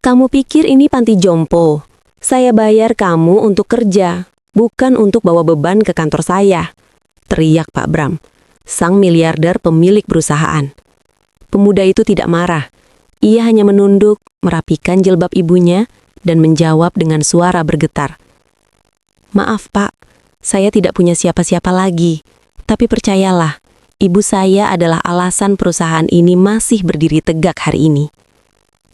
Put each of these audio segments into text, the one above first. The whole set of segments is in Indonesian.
Kamu pikir ini panti jompo? Saya bayar kamu untuk kerja, bukan untuk bawa beban ke kantor saya. Teriak Pak Bram, sang miliarder pemilik perusahaan. Pemuda itu tidak marah. Ia hanya menunduk, merapikan jilbab ibunya, dan menjawab dengan suara bergetar. Maaf Pak, saya tidak punya siapa-siapa lagi. Tapi percayalah, ibu saya adalah alasan perusahaan ini masih berdiri tegak hari ini.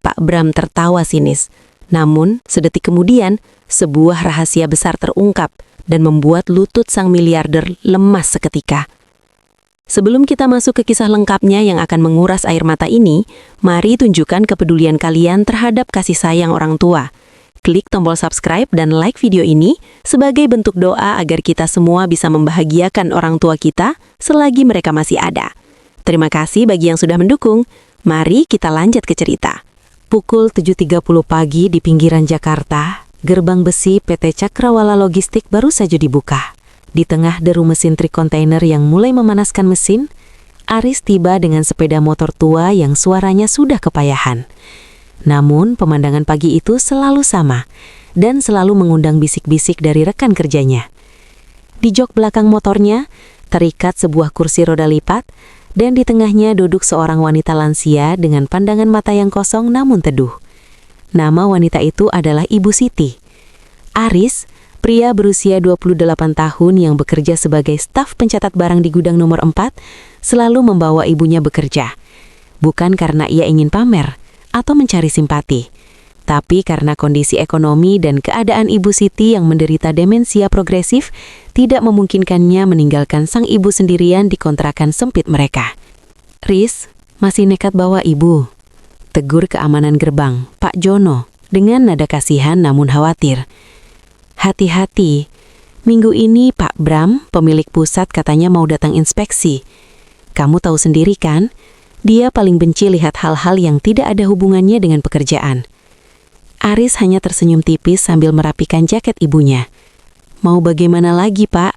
Pak Bram tertawa sinis. Namun, sedetik kemudian, sebuah rahasia besar terungkap dan membuat lutut sang miliarder lemas seketika. Sebelum kita masuk ke kisah lengkapnya yang akan menguras air mata ini, mari tunjukkan kepedulian kalian terhadap kasih sayang orang tua. Klik tombol subscribe dan like video ini sebagai bentuk doa agar kita semua bisa membahagiakan orang tua kita selagi mereka masih ada. Terima kasih bagi yang sudah mendukung. Mari kita lanjut ke cerita. Pukul 7.30 pagi di pinggiran Jakarta, gerbang besi PT Cakrawala Logistik baru saja dibuka. Di tengah deru mesin truk kontainer yang mulai memanaskan mesin, Aris tiba dengan sepeda motor tua yang suaranya sudah kepayahan. Namun, pemandangan pagi itu selalu sama dan selalu mengundang bisik-bisik dari rekan kerjanya. Di jok belakang motornya, terikat sebuah kursi roda lipat, dan di tengahnya duduk seorang wanita lansia dengan pandangan mata yang kosong namun teduh. Nama wanita itu adalah Ibu Siti. Aris, pria berusia 28 tahun yang bekerja sebagai staf pencatat barang di gudang nomor 4, selalu membawa ibunya bekerja. Bukan karena ia ingin pamer atau mencari simpati, tapi karena kondisi ekonomi dan keadaan Ibu Siti yang menderita demensia progresif tidak memungkinkannya meninggalkan sang ibu sendirian di kontrakan sempit mereka. Riz, masih nekat bawa ibu? Tegur keamanan gerbang, Pak Jono, dengan nada kasihan namun khawatir. Hati-hati, minggu ini Pak Bram, pemilik pusat katanya mau datang inspeksi. Kamu tahu sendiri kan, dia paling benci lihat hal-hal yang tidak ada hubungannya dengan pekerjaan. Aris hanya tersenyum tipis sambil merapikan jaket ibunya. Mau bagaimana lagi, Pak?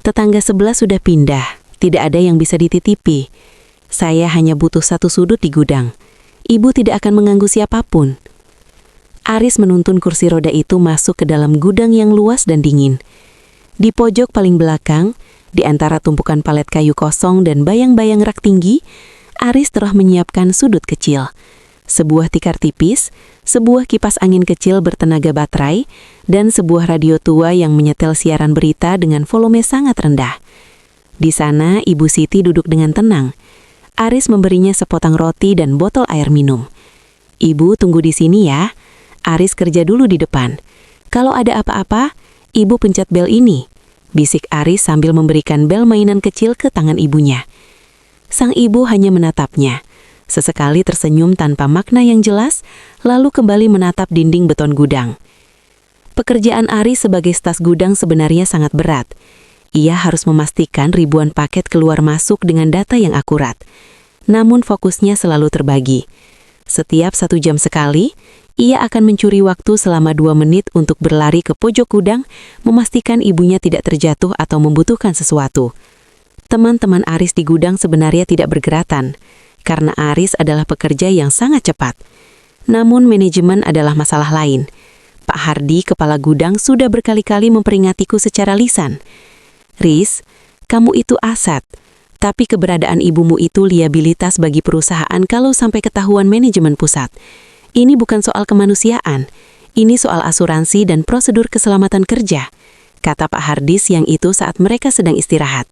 Tetangga sebelah sudah pindah, tidak ada yang bisa dititipi. Saya hanya butuh satu sudut di gudang. Ibu tidak akan mengganggu siapapun. Aris menuntun kursi roda itu masuk ke dalam gudang yang luas dan dingin. Di pojok paling belakang, di antara tumpukan palet kayu kosong dan bayang-bayang rak tinggi, Aris telah menyiapkan sudut kecil. Sebuah tikar tipis, sebuah kipas angin kecil bertenaga baterai, dan sebuah radio tua yang menyetel siaran berita dengan volume sangat rendah. Di sana, Ibu Siti duduk dengan tenang. Aris memberinya sepotong roti dan botol air minum. Ibu tunggu di sini ya. Aris kerja dulu di depan. Kalau ada apa-apa, Ibu pencet bel ini. Bisik Aris sambil memberikan bel mainan kecil ke tangan ibunya. Sang ibu hanya menatapnya. Sesekali tersenyum tanpa makna yang jelas, lalu kembali menatap dinding beton gudang. Pekerjaan Aris sebagai staf gudang sebenarnya sangat berat. Ia harus memastikan ribuan paket keluar masuk dengan data yang akurat. Namun fokusnya selalu terbagi. Setiap 1 jam sekali, ia akan mencuri waktu selama 2 menit untuk berlari ke pojok gudang, memastikan ibunya tidak terjatuh atau membutuhkan sesuatu. Teman-teman Aris di gudang sebenarnya tidak bergeratan, karena Aris adalah pekerja yang sangat cepat. Namun manajemen adalah masalah lain. Pak Hardi, kepala gudang, sudah berkali-kali memperingatiku secara lisan. Riz, kamu itu aset, tapi keberadaan ibumu itu liabilitas bagi perusahaan kalau sampai ketahuan manajemen pusat. Ini bukan soal kemanusiaan, ini soal asuransi dan prosedur keselamatan kerja, kata Pak Hardi siang itu saat mereka sedang istirahat.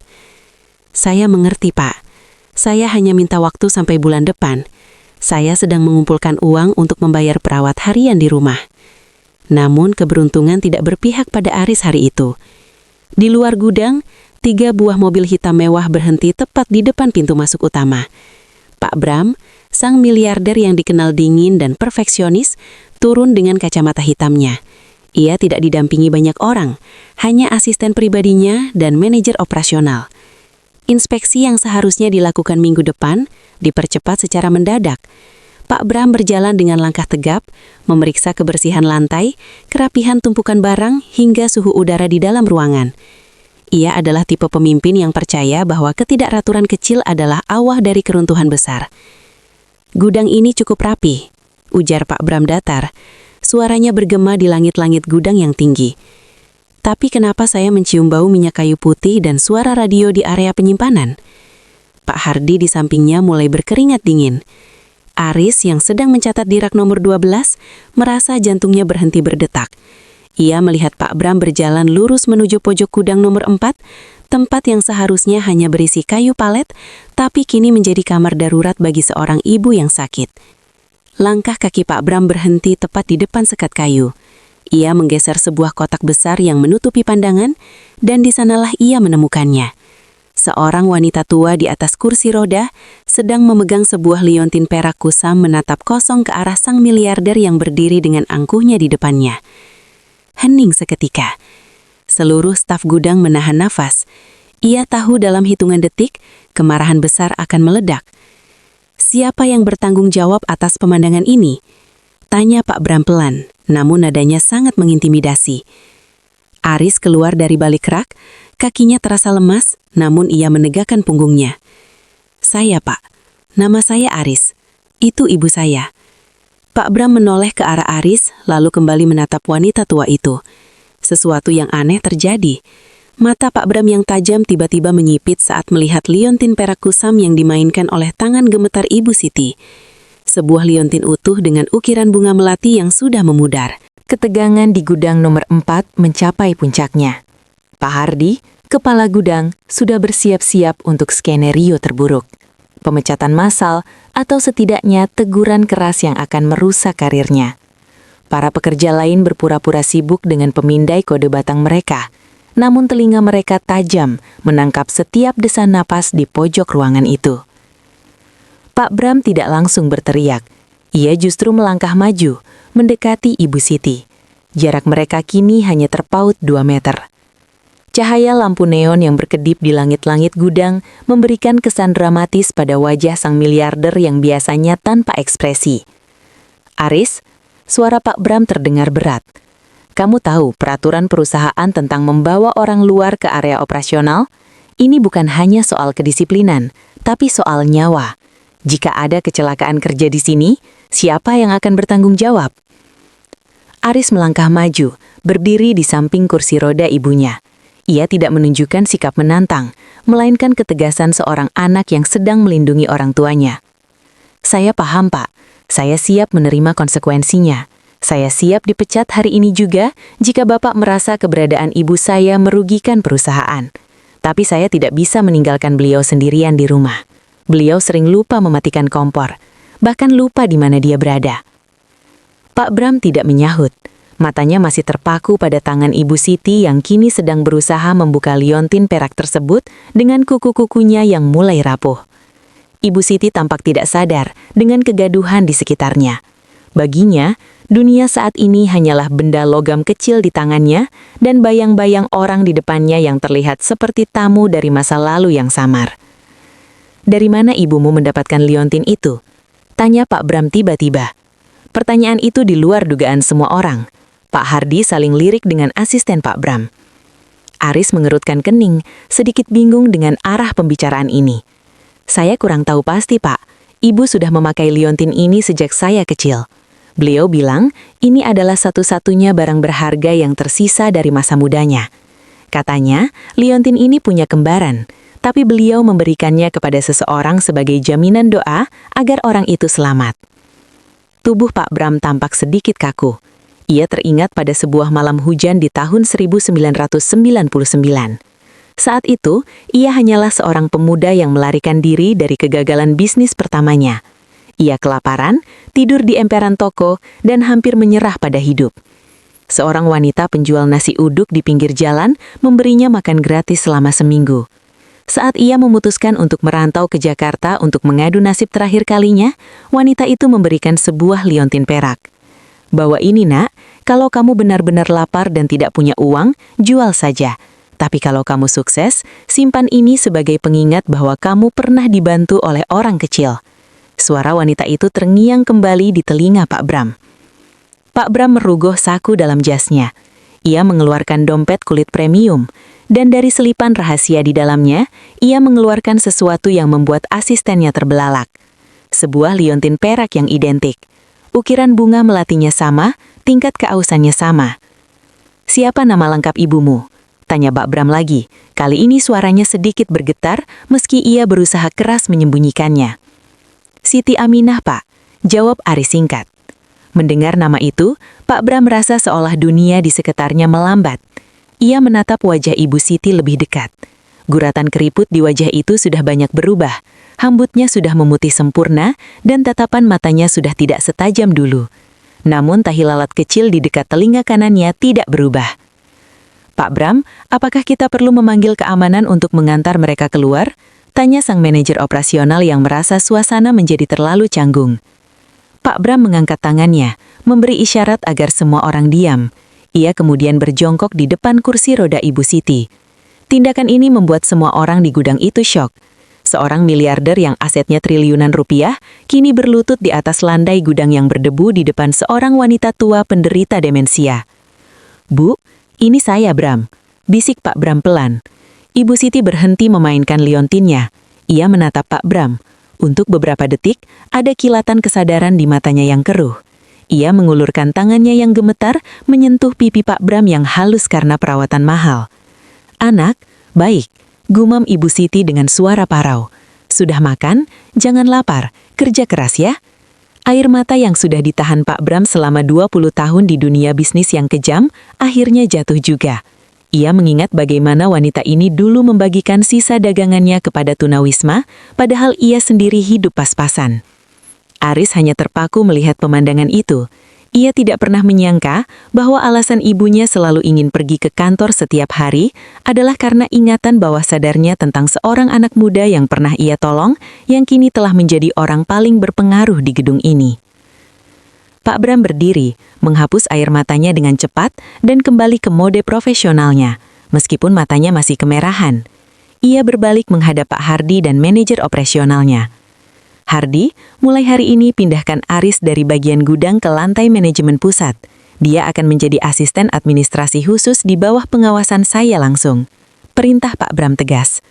Saya mengerti, Pak. Saya hanya minta waktu sampai bulan depan. Saya sedang mengumpulkan uang untuk membayar perawat harian di rumah. Namun keberuntungan tidak berpihak pada Aris hari itu. Di luar gudang, 3 buah mobil hitam mewah berhenti tepat di depan pintu masuk utama. Pak Bram, sang miliarder yang dikenal dingin dan perfeksionis, turun dengan kacamata hitamnya. Ia tidak didampingi banyak orang, hanya asisten pribadinya dan manajer operasional. Inspeksi yang seharusnya dilakukan minggu depan dipercepat secara mendadak. Pak Bram berjalan dengan langkah tegap, memeriksa kebersihan lantai, kerapihan tumpukan barang, hingga suhu udara di dalam ruangan. Ia adalah tipe pemimpin yang percaya bahwa ketidakraturan kecil adalah awal dari keruntuhan besar. Gudang ini cukup rapi. ujar Pak Bram datar. Suaranya bergema di langit-langit gudang yang tinggi. Tapi kenapa saya mencium bau minyak kayu putih dan suara radio di area penyimpanan? Pak Hardi di sampingnya mulai berkeringat dingin. Aris yang sedang mencatat di rak nomor 12 merasa jantungnya berhenti berdetak. Ia melihat Pak Bram berjalan lurus menuju pojok gudang nomor 4, tempat yang seharusnya hanya berisi kayu palet, tapi kini menjadi kamar darurat bagi seorang ibu yang sakit. Langkah kaki Pak Bram berhenti tepat di depan sekat kayu. Ia menggeser sebuah kotak besar yang menutupi pandangan, dan di sanalah ia menemukannya. Seorang wanita tua di atas kursi roda sedang memegang sebuah liontin perak kusam menatap kosong ke arah sang miliarder yang berdiri dengan angkuhnya di depannya. Hening seketika. Seluruh staf gudang menahan nafas. Ia tahu dalam hitungan detik, kemarahan besar akan meledak. Siapa yang bertanggung jawab atas pemandangan ini? Tanya Pak Bram pelan, namun nadanya sangat mengintimidasi. Aris keluar dari balik rak, kakinya terasa lemas, namun ia menegakkan punggungnya. Saya, Pak. Nama saya Aris. Itu ibu saya. Pak Bram menoleh ke arah Aris, lalu kembali menatap wanita tua itu. Sesuatu yang aneh terjadi. Mata Pak Bram yang tajam tiba-tiba menyipit saat melihat liontin perak kusam yang dimainkan oleh tangan gemetar Ibu Siti. Sebuah liontin utuh dengan ukiran bunga melati yang sudah memudar. Ketegangan di gudang nomor 4 mencapai puncaknya. Pak Hardi, kepala gudang, sudah bersiap-siap untuk skenario terburuk. Pemecatan massal atau setidaknya teguran keras yang akan merusak karirnya. Para pekerja lain berpura-pura sibuk dengan pemindai kode batang mereka. Namun telinga mereka tajam menangkap setiap desan napas di pojok ruangan itu. Pak Bram tidak langsung berteriak. Ia justru melangkah maju, mendekati Ibu Siti. Jarak mereka kini hanya terpaut 2 meter. Cahaya lampu neon yang berkedip di langit-langit gudang memberikan kesan dramatis pada wajah sang miliarder yang biasanya tanpa ekspresi. Aris, suara Pak Bram terdengar berat. Kamu tahu peraturan perusahaan tentang membawa orang luar ke area operasional? Ini bukan hanya soal kedisiplinan, tapi soal nyawa. Jika ada kecelakaan kerja di sini, siapa yang akan bertanggung jawab? Aris melangkah maju, berdiri di samping kursi roda ibunya. Ia tidak menunjukkan sikap menantang, melainkan ketegasan seorang anak yang sedang melindungi orang tuanya. Saya paham, Pak. Saya siap menerima konsekuensinya. Saya siap dipecat hari ini juga jika Bapak merasa keberadaan ibu saya merugikan perusahaan. Tapi saya tidak bisa meninggalkan beliau sendirian di rumah. Beliau sering lupa mematikan kompor, bahkan lupa di mana dia berada. Pak Bram tidak menyahut. Matanya masih terpaku pada tangan Ibu Siti yang kini sedang berusaha membuka liontin perak tersebut dengan kuku-kukunya yang mulai rapuh. Ibu Siti tampak tidak sadar dengan kegaduhan di sekitarnya. Baginya, dunia saat ini hanyalah benda logam kecil di tangannya dan bayang-bayang orang di depannya yang terlihat seperti tamu dari masa lalu yang samar. Dari mana ibumu mendapatkan liontin itu? Tanya Pak Bram tiba-tiba. Pertanyaan itu di luar dugaan semua orang. Pak Hardi saling lirik dengan asisten Pak Bram. Aris mengerutkan kening, sedikit bingung dengan arah pembicaraan ini. Saya kurang tahu pasti, Pak. Ibu sudah memakai liontin ini sejak saya kecil. Beliau bilang, ini adalah satu-satunya barang berharga yang tersisa dari masa mudanya. Katanya, liontin ini punya kembaran, tapi beliau memberikannya kepada seseorang sebagai jaminan doa agar orang itu selamat. Tubuh Pak Bram tampak sedikit kaku. Ia teringat pada sebuah malam hujan di tahun 1999. Saat itu, ia hanyalah seorang pemuda yang melarikan diri dari kegagalan bisnis pertamanya. Ia kelaparan, tidur di emperan toko, dan hampir menyerah pada hidup. Seorang wanita penjual nasi uduk di pinggir jalan memberinya makan gratis selama seminggu. Saat ia memutuskan untuk merantau ke Jakarta untuk mengadu nasib terakhir kalinya, wanita itu memberikan sebuah liontin perak. Bawa ini, nak, kalau kamu benar-benar lapar dan tidak punya uang, jual saja. Tapi kalau kamu sukses, simpan ini sebagai pengingat bahwa kamu pernah dibantu oleh orang kecil. Suara wanita itu terngiang kembali di telinga Pak Bram. Pak Bram merugoh saku dalam jasnya. Ia mengeluarkan dompet kulit premium, dan dari selipan rahasia di dalamnya, ia mengeluarkan sesuatu yang membuat asistennya terbelalak. Sebuah liontin perak yang identik. Ukiran bunga melatinya sama, tingkat keausannya sama. "Siapa nama lengkap ibumu?" tanya Pak Bram lagi. Kali ini suaranya sedikit bergetar, meski ia berusaha keras menyembunyikannya. "Siti Aminah, Pak," jawab Aris singkat. Mendengar nama itu, Pak Bram merasa seolah dunia di sekitarnya melambat. Ia menatap wajah Ibu Siti lebih dekat. Guratan keriput di wajah itu sudah banyak berubah. Rambutnya sudah memutih sempurna, dan tatapan matanya sudah tidak setajam dulu. Namun tahi lalat kecil di dekat telinga kanannya tidak berubah. "Pak Bram, apakah kita perlu memanggil keamanan untuk mengantar mereka keluar?" tanya sang manajer operasional yang merasa suasana menjadi terlalu canggung. Pak Bram mengangkat tangannya, memberi isyarat agar semua orang diam. Ia kemudian berjongkok di depan kursi roda Ibu Siti. Tindakan ini membuat semua orang di gudang itu syok. Seorang miliarder yang asetnya triliunan rupiah, kini berlutut di atas landai gudang yang berdebu di depan seorang wanita tua penderita demensia. "Bu, ini saya Bram," bisik Pak Bram pelan. Ibu Siti berhenti memainkan liontinnya. Ia menatap Pak Bram. Untuk beberapa detik, ada kilatan kesadaran di matanya yang keruh. Ia mengulurkan tangannya yang gemetar, menyentuh pipi Pak Bram yang halus karena perawatan mahal. "Anak, baik," gumam Ibu Siti dengan suara parau. "Sudah makan? Jangan lapar, kerja keras ya." Air mata yang sudah ditahan Pak Bram selama 20 tahun di dunia bisnis yang kejam, akhirnya jatuh juga. Ia mengingat bagaimana wanita ini dulu membagikan sisa dagangannya kepada tunawisma, padahal ia sendiri hidup pas-pasan. Aris hanya terpaku melihat pemandangan itu. Ia tidak pernah menyangka bahwa alasan ibunya selalu ingin pergi ke kantor setiap hari adalah karena ingatan bawah sadarnya tentang seorang anak muda yang pernah ia tolong, yang kini telah menjadi orang paling berpengaruh di gedung ini. Pak Bram berdiri, menghapus air matanya dengan cepat dan kembali ke mode profesionalnya, meskipun matanya masih kemerahan. Ia berbalik menghadap Pak Hardi dan manajer operasionalnya. "Hardi, mulai hari ini pindahkan Aris dari bagian gudang ke lantai manajemen pusat. Dia akan menjadi asisten administrasi khusus di bawah pengawasan saya langsung," perintah Pak Bram tegas.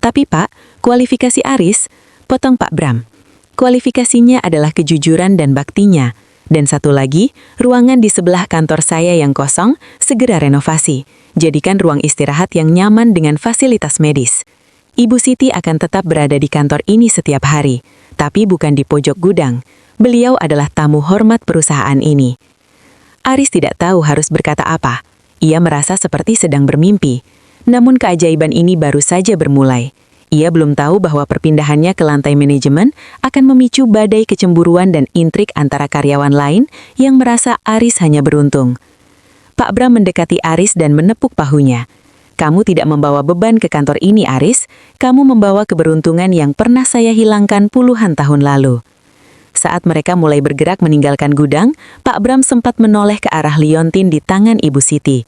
"Tapi Pak, kualifikasi Aris," potong Pak Bram. "Kualifikasinya adalah kejujuran dan baktinya. Dan satu lagi, ruangan di sebelah kantor saya yang kosong, segera renovasi. Jadikan ruang istirahat yang nyaman dengan fasilitas medis. Ibu Siti akan tetap berada di kantor ini setiap hari, tapi bukan di pojok gudang. Beliau adalah tamu hormat perusahaan ini." Aris tidak tahu harus berkata apa. Ia merasa seperti sedang bermimpi. Namun keajaiban ini baru saja bermulai. Ia belum tahu bahwa perpindahannya ke lantai manajemen akan memicu badai kecemburuan dan intrik antara karyawan lain yang merasa Aris hanya beruntung. Pak Bram mendekati Aris dan menepuk bahunya. "Kamu tidak membawa beban ke kantor ini, Aris. Kamu membawa keberuntungan yang pernah saya hilangkan puluhan tahun lalu." Saat mereka mulai bergerak meninggalkan gudang, Pak Bram sempat menoleh ke arah liontin di tangan Ibu Siti.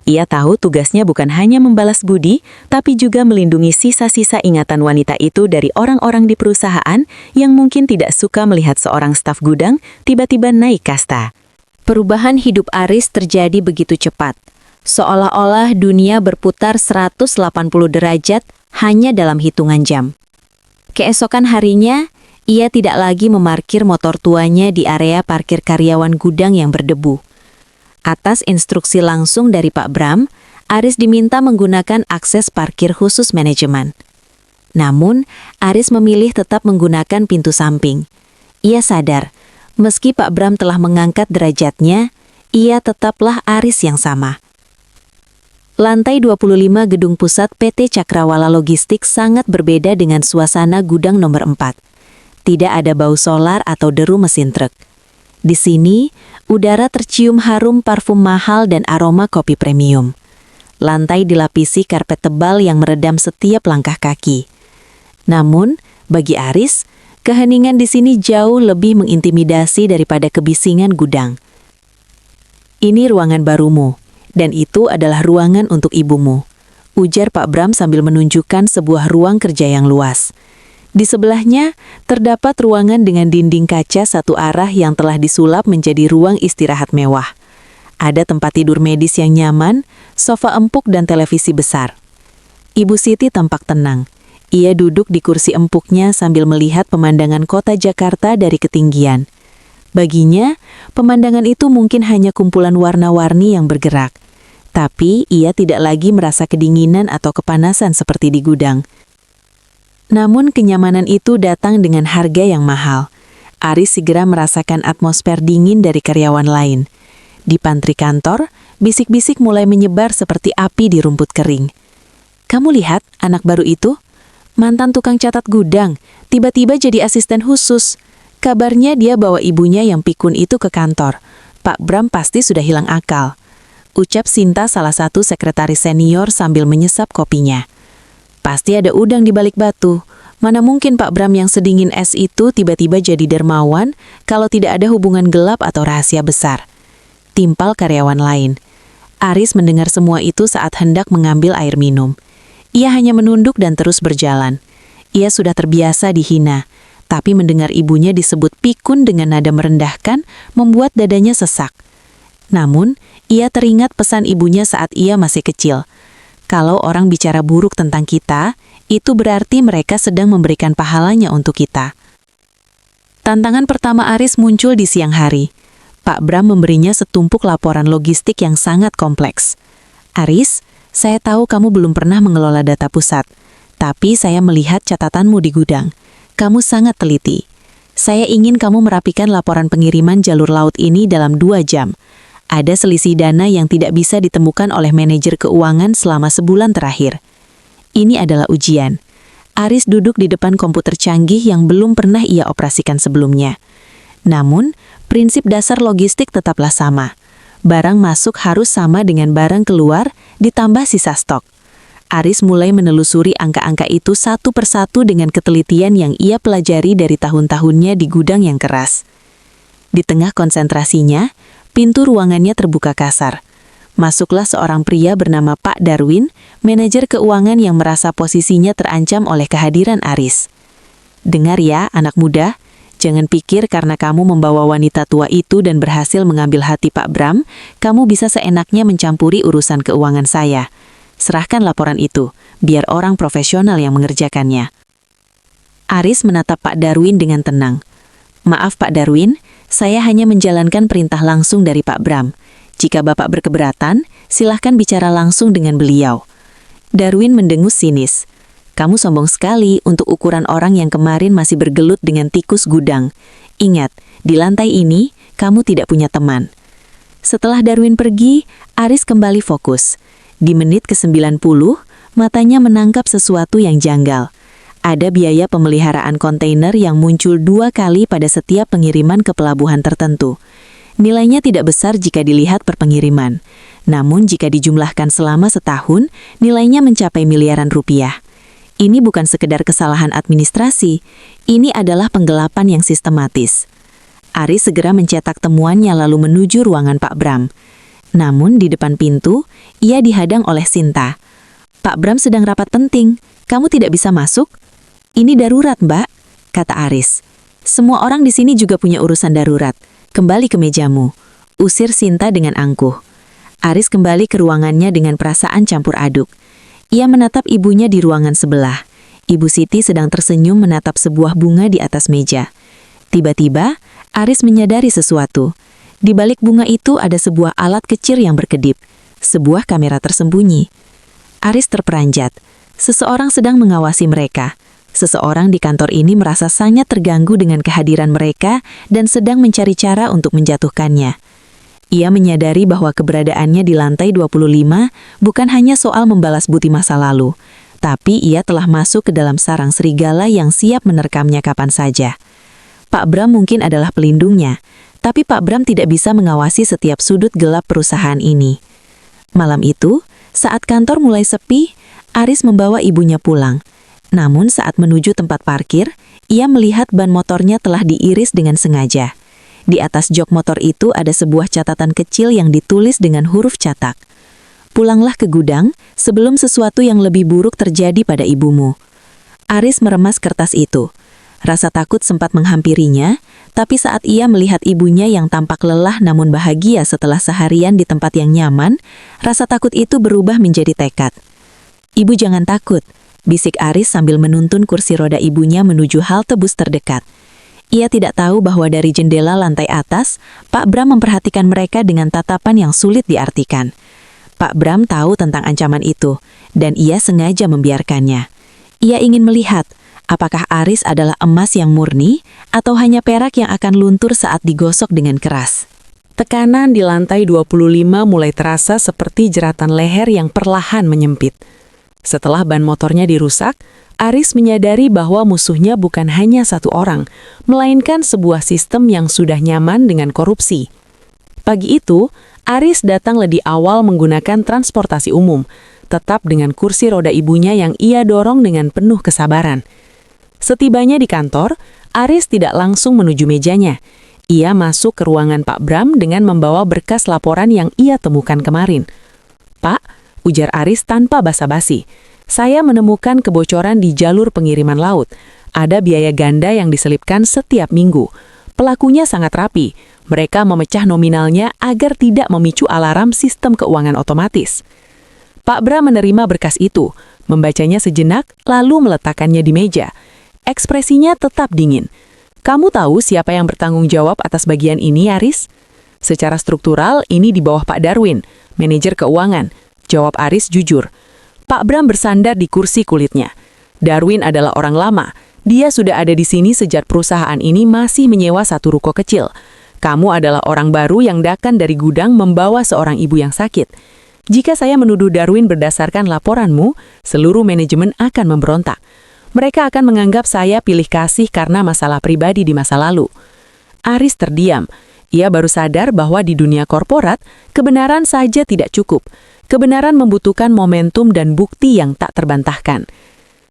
Ia tahu tugasnya bukan hanya membalas budi, tapi juga melindungi sisa-sisa ingatan wanita itu dari orang-orang di perusahaan yang mungkin tidak suka melihat seorang staf gudang tiba-tiba naik kasta. Perubahan hidup Aris terjadi begitu cepat, seolah-olah dunia berputar 180 derajat hanya dalam hitungan jam. Keesokan harinya, ia tidak lagi memarkir motor tuanya di area parkir karyawan gudang yang berdebu. Atas instruksi langsung dari Pak Bram, Aris diminta menggunakan akses parkir khusus manajemen. Namun, Aris memilih tetap menggunakan pintu samping. Ia sadar, meski Pak Bram telah mengangkat derajatnya, ia tetaplah Aris yang sama. Lantai 25 gedung pusat PT Cakrawala Logistik sangat berbeda dengan suasana gudang nomor 4. Tidak ada bau solar atau deru mesin truk. Di sini, udara tercium harum parfum mahal dan aroma kopi premium. Lantai dilapisi karpet tebal yang meredam setiap langkah kaki. Namun, bagi Aris, keheningan di sini jauh lebih mengintimidasi daripada kebisingan gudang. "Ini ruangan barumu, dan itu adalah ruangan untuk ibumu," ujar Pak Bram sambil menunjukkan sebuah ruang kerja yang luas. Di sebelahnya, terdapat ruangan dengan dinding kaca satu arah yang telah disulap menjadi ruang istirahat mewah. Ada tempat tidur medis yang nyaman, sofa empuk dan televisi besar. Ibu Siti tampak tenang. Ia duduk di kursi empuknya sambil melihat pemandangan kota Jakarta dari ketinggian. Baginya, pemandangan itu mungkin hanya kumpulan warna-warni yang bergerak. Tapi ia tidak lagi merasa kedinginan atau kepanasan seperti di gudang. Namun kenyamanan itu datang dengan harga yang mahal. Aris segera merasakan atmosfer dingin dari karyawan lain. Di pantry kantor, bisik-bisik mulai menyebar seperti api di rumput kering. "Kamu lihat anak baru itu? Mantan tukang catat gudang, tiba-tiba jadi asisten khusus. Kabarnya dia bawa ibunya yang pikun itu ke kantor. Pak Bram pasti sudah hilang akal," ucap Sinta, salah satu sekretaris senior sambil menyesap kopinya. "Pasti ada udang di balik batu. Mana mungkin Pak Bram yang sedingin es itu tiba-tiba jadi dermawan kalau tidak ada hubungan gelap atau rahasia besar," timpal karyawan lain. Aris mendengar semua itu saat hendak mengambil air minum. Ia hanya menunduk dan terus berjalan. Ia sudah terbiasa dihina, tapi mendengar ibunya disebut pikun dengan nada merendahkan membuat dadanya sesak. Namun, ia teringat pesan ibunya saat ia masih kecil. Kalau orang bicara buruk tentang kita, itu berarti mereka sedang memberikan pahalanya untuk kita. Tantangan pertama Aris muncul di siang hari. Pak Bram memberinya setumpuk laporan logistik yang sangat kompleks. "Aris, saya tahu kamu belum pernah mengelola data pusat, tapi saya melihat catatanmu di gudang. Kamu sangat teliti. Saya ingin kamu merapikan laporan pengiriman jalur laut ini dalam 2 jam. Ada selisih dana yang tidak bisa ditemukan oleh manajer keuangan selama sebulan terakhir." Ini adalah ujian. Aris duduk di depan komputer canggih yang belum pernah ia operasikan sebelumnya. Namun, prinsip dasar logistik tetaplah sama. Barang masuk harus sama dengan barang keluar, ditambah sisa stok. Aris mulai menelusuri angka-angka itu satu persatu dengan ketelitian yang ia pelajari dari tahun-tahunnya di gudang yang keras. Di tengah konsentrasinya, pintu ruangannya terbuka kasar. Masuklah seorang pria bernama Pak Darwin, manajer keuangan yang merasa posisinya terancam oleh kehadiran Aris. "Dengar ya, anak muda, jangan pikir karena kamu membawa wanita tua itu dan berhasil mengambil hati Pak Bram, kamu bisa seenaknya mencampuri urusan keuangan saya. Serahkan laporan itu, biar orang profesional yang mengerjakannya." Aris menatap Pak Darwin dengan tenang. "Maaf Pak Darwin, saya hanya menjalankan perintah langsung dari Pak Bram. Jika Bapak berkeberatan, silahkan bicara langsung dengan beliau." Darwin mendengus sinis. "Kamu sombong sekali untuk ukuran orang yang kemarin masih bergelut dengan tikus gudang. Ingat, di lantai ini, kamu tidak punya teman." Setelah Darwin pergi, Aris kembali fokus. Di menit ke-90, matanya menangkap sesuatu yang janggal. Ada biaya pemeliharaan kontainer yang muncul 2 kali pada setiap pengiriman ke pelabuhan tertentu. Nilainya tidak besar jika dilihat per pengiriman. Namun jika dijumlahkan selama setahun, nilainya mencapai miliaran rupiah. Ini bukan sekedar kesalahan administrasi, ini adalah penggelapan yang sistematis. Aris segera mencetak temuannya lalu menuju ruangan Pak Bram. Namun di depan pintu, ia dihadang oleh Sinta. "Pak Bram sedang rapat penting, kamu tidak bisa masuk?" "Ini darurat, Mbak," kata Aris. "Semua orang di sini juga punya urusan darurat. Kembali ke mejamu," usir Sinta dengan angkuh. Aris kembali ke ruangannya dengan perasaan campur aduk. Ia menatap ibunya di ruangan sebelah. Ibu Siti sedang tersenyum menatap sebuah bunga di atas meja. Tiba-tiba, Aris menyadari sesuatu. Di balik bunga itu ada sebuah alat kecil yang berkedip, sebuah kamera tersembunyi. Aris terperanjat. Seseorang sedang mengawasi mereka. Seseorang di kantor ini merasa sangat terganggu dengan kehadiran mereka dan sedang mencari cara untuk menjatuhkannya. Ia menyadari bahwa keberadaannya di lantai 25 bukan hanya soal membalas budi masa lalu, tapi ia telah masuk ke dalam sarang serigala yang siap menerkamnya kapan saja. Pak Bram mungkin adalah pelindungnya, tapi Pak Bram tidak bisa mengawasi setiap sudut gelap perusahaan ini. Malam itu, saat kantor mulai sepi, Aris membawa ibunya pulang. Namun saat menuju tempat parkir, ia melihat ban motornya telah diiris dengan sengaja. Di atas jok motor itu ada sebuah catatan kecil yang ditulis dengan huruf catak. "Pulanglah ke gudang sebelum sesuatu yang lebih buruk terjadi pada ibumu." Aris meremas kertas itu. Rasa takut sempat menghampirinya, tapi saat ia melihat ibunya yang tampak lelah namun bahagia setelah seharian di tempat yang nyaman, rasa takut itu berubah menjadi tekad. "Ibu jangan takut," bisik Aris sambil menuntun kursi roda ibunya menuju halte bus terdekat. Ia tidak tahu bahwa dari jendela lantai atas, Pak Bram memperhatikan mereka dengan tatapan yang sulit diartikan. Pak Bram tahu tentang ancaman itu, dan ia sengaja membiarkannya. Ia ingin melihat apakah Aris adalah emas yang murni atau hanya perak yang akan luntur saat digosok dengan keras. Tekanan di lantai 25 mulai terasa seperti jeratan leher yang perlahan menyempit. Setelah ban motornya dirusak, Aris menyadari bahwa musuhnya bukan hanya satu orang, melainkan sebuah sistem yang sudah nyaman dengan korupsi. Pagi itu, Aris datang lebih awal menggunakan transportasi umum, tetap dengan kursi roda ibunya yang ia dorong dengan penuh kesabaran. Setibanya di kantor, Aris tidak langsung menuju mejanya. Ia masuk ke ruangan Pak Bram dengan membawa berkas laporan yang ia temukan kemarin. "Pak," ujar Aris tanpa basa-basi, "saya menemukan kebocoran di jalur pengiriman laut. Ada biaya ganda yang diselipkan setiap minggu. Pelakunya sangat rapi. Mereka memecah nominalnya agar tidak memicu alarm sistem keuangan otomatis." Pak Bram menerima berkas itu, membacanya sejenak, lalu meletakkannya di meja. Ekspresinya tetap dingin. "Kamu tahu siapa yang bertanggung jawab atas bagian ini, Aris?" "Secara struktural, ini di bawah Pak Darwin, manajer keuangan," jawab Aris jujur. Pak Bram bersandar di kursi kulitnya. "Darwin adalah orang lama. Dia sudah ada di sini sejak perusahaan ini masih menyewa satu ruko kecil. Kamu adalah orang baru yang datang dari gudang membawa seorang ibu yang sakit. Jika saya menuduh Darwin berdasarkan laporanmu, seluruh manajemen akan memberontak. Mereka akan menganggap saya pilih kasih karena masalah pribadi di masa lalu." Aris terdiam. Ia baru sadar bahwa di dunia korporat, kebenaran saja tidak cukup. Kebenaran membutuhkan momentum dan bukti yang tak terbantahkan.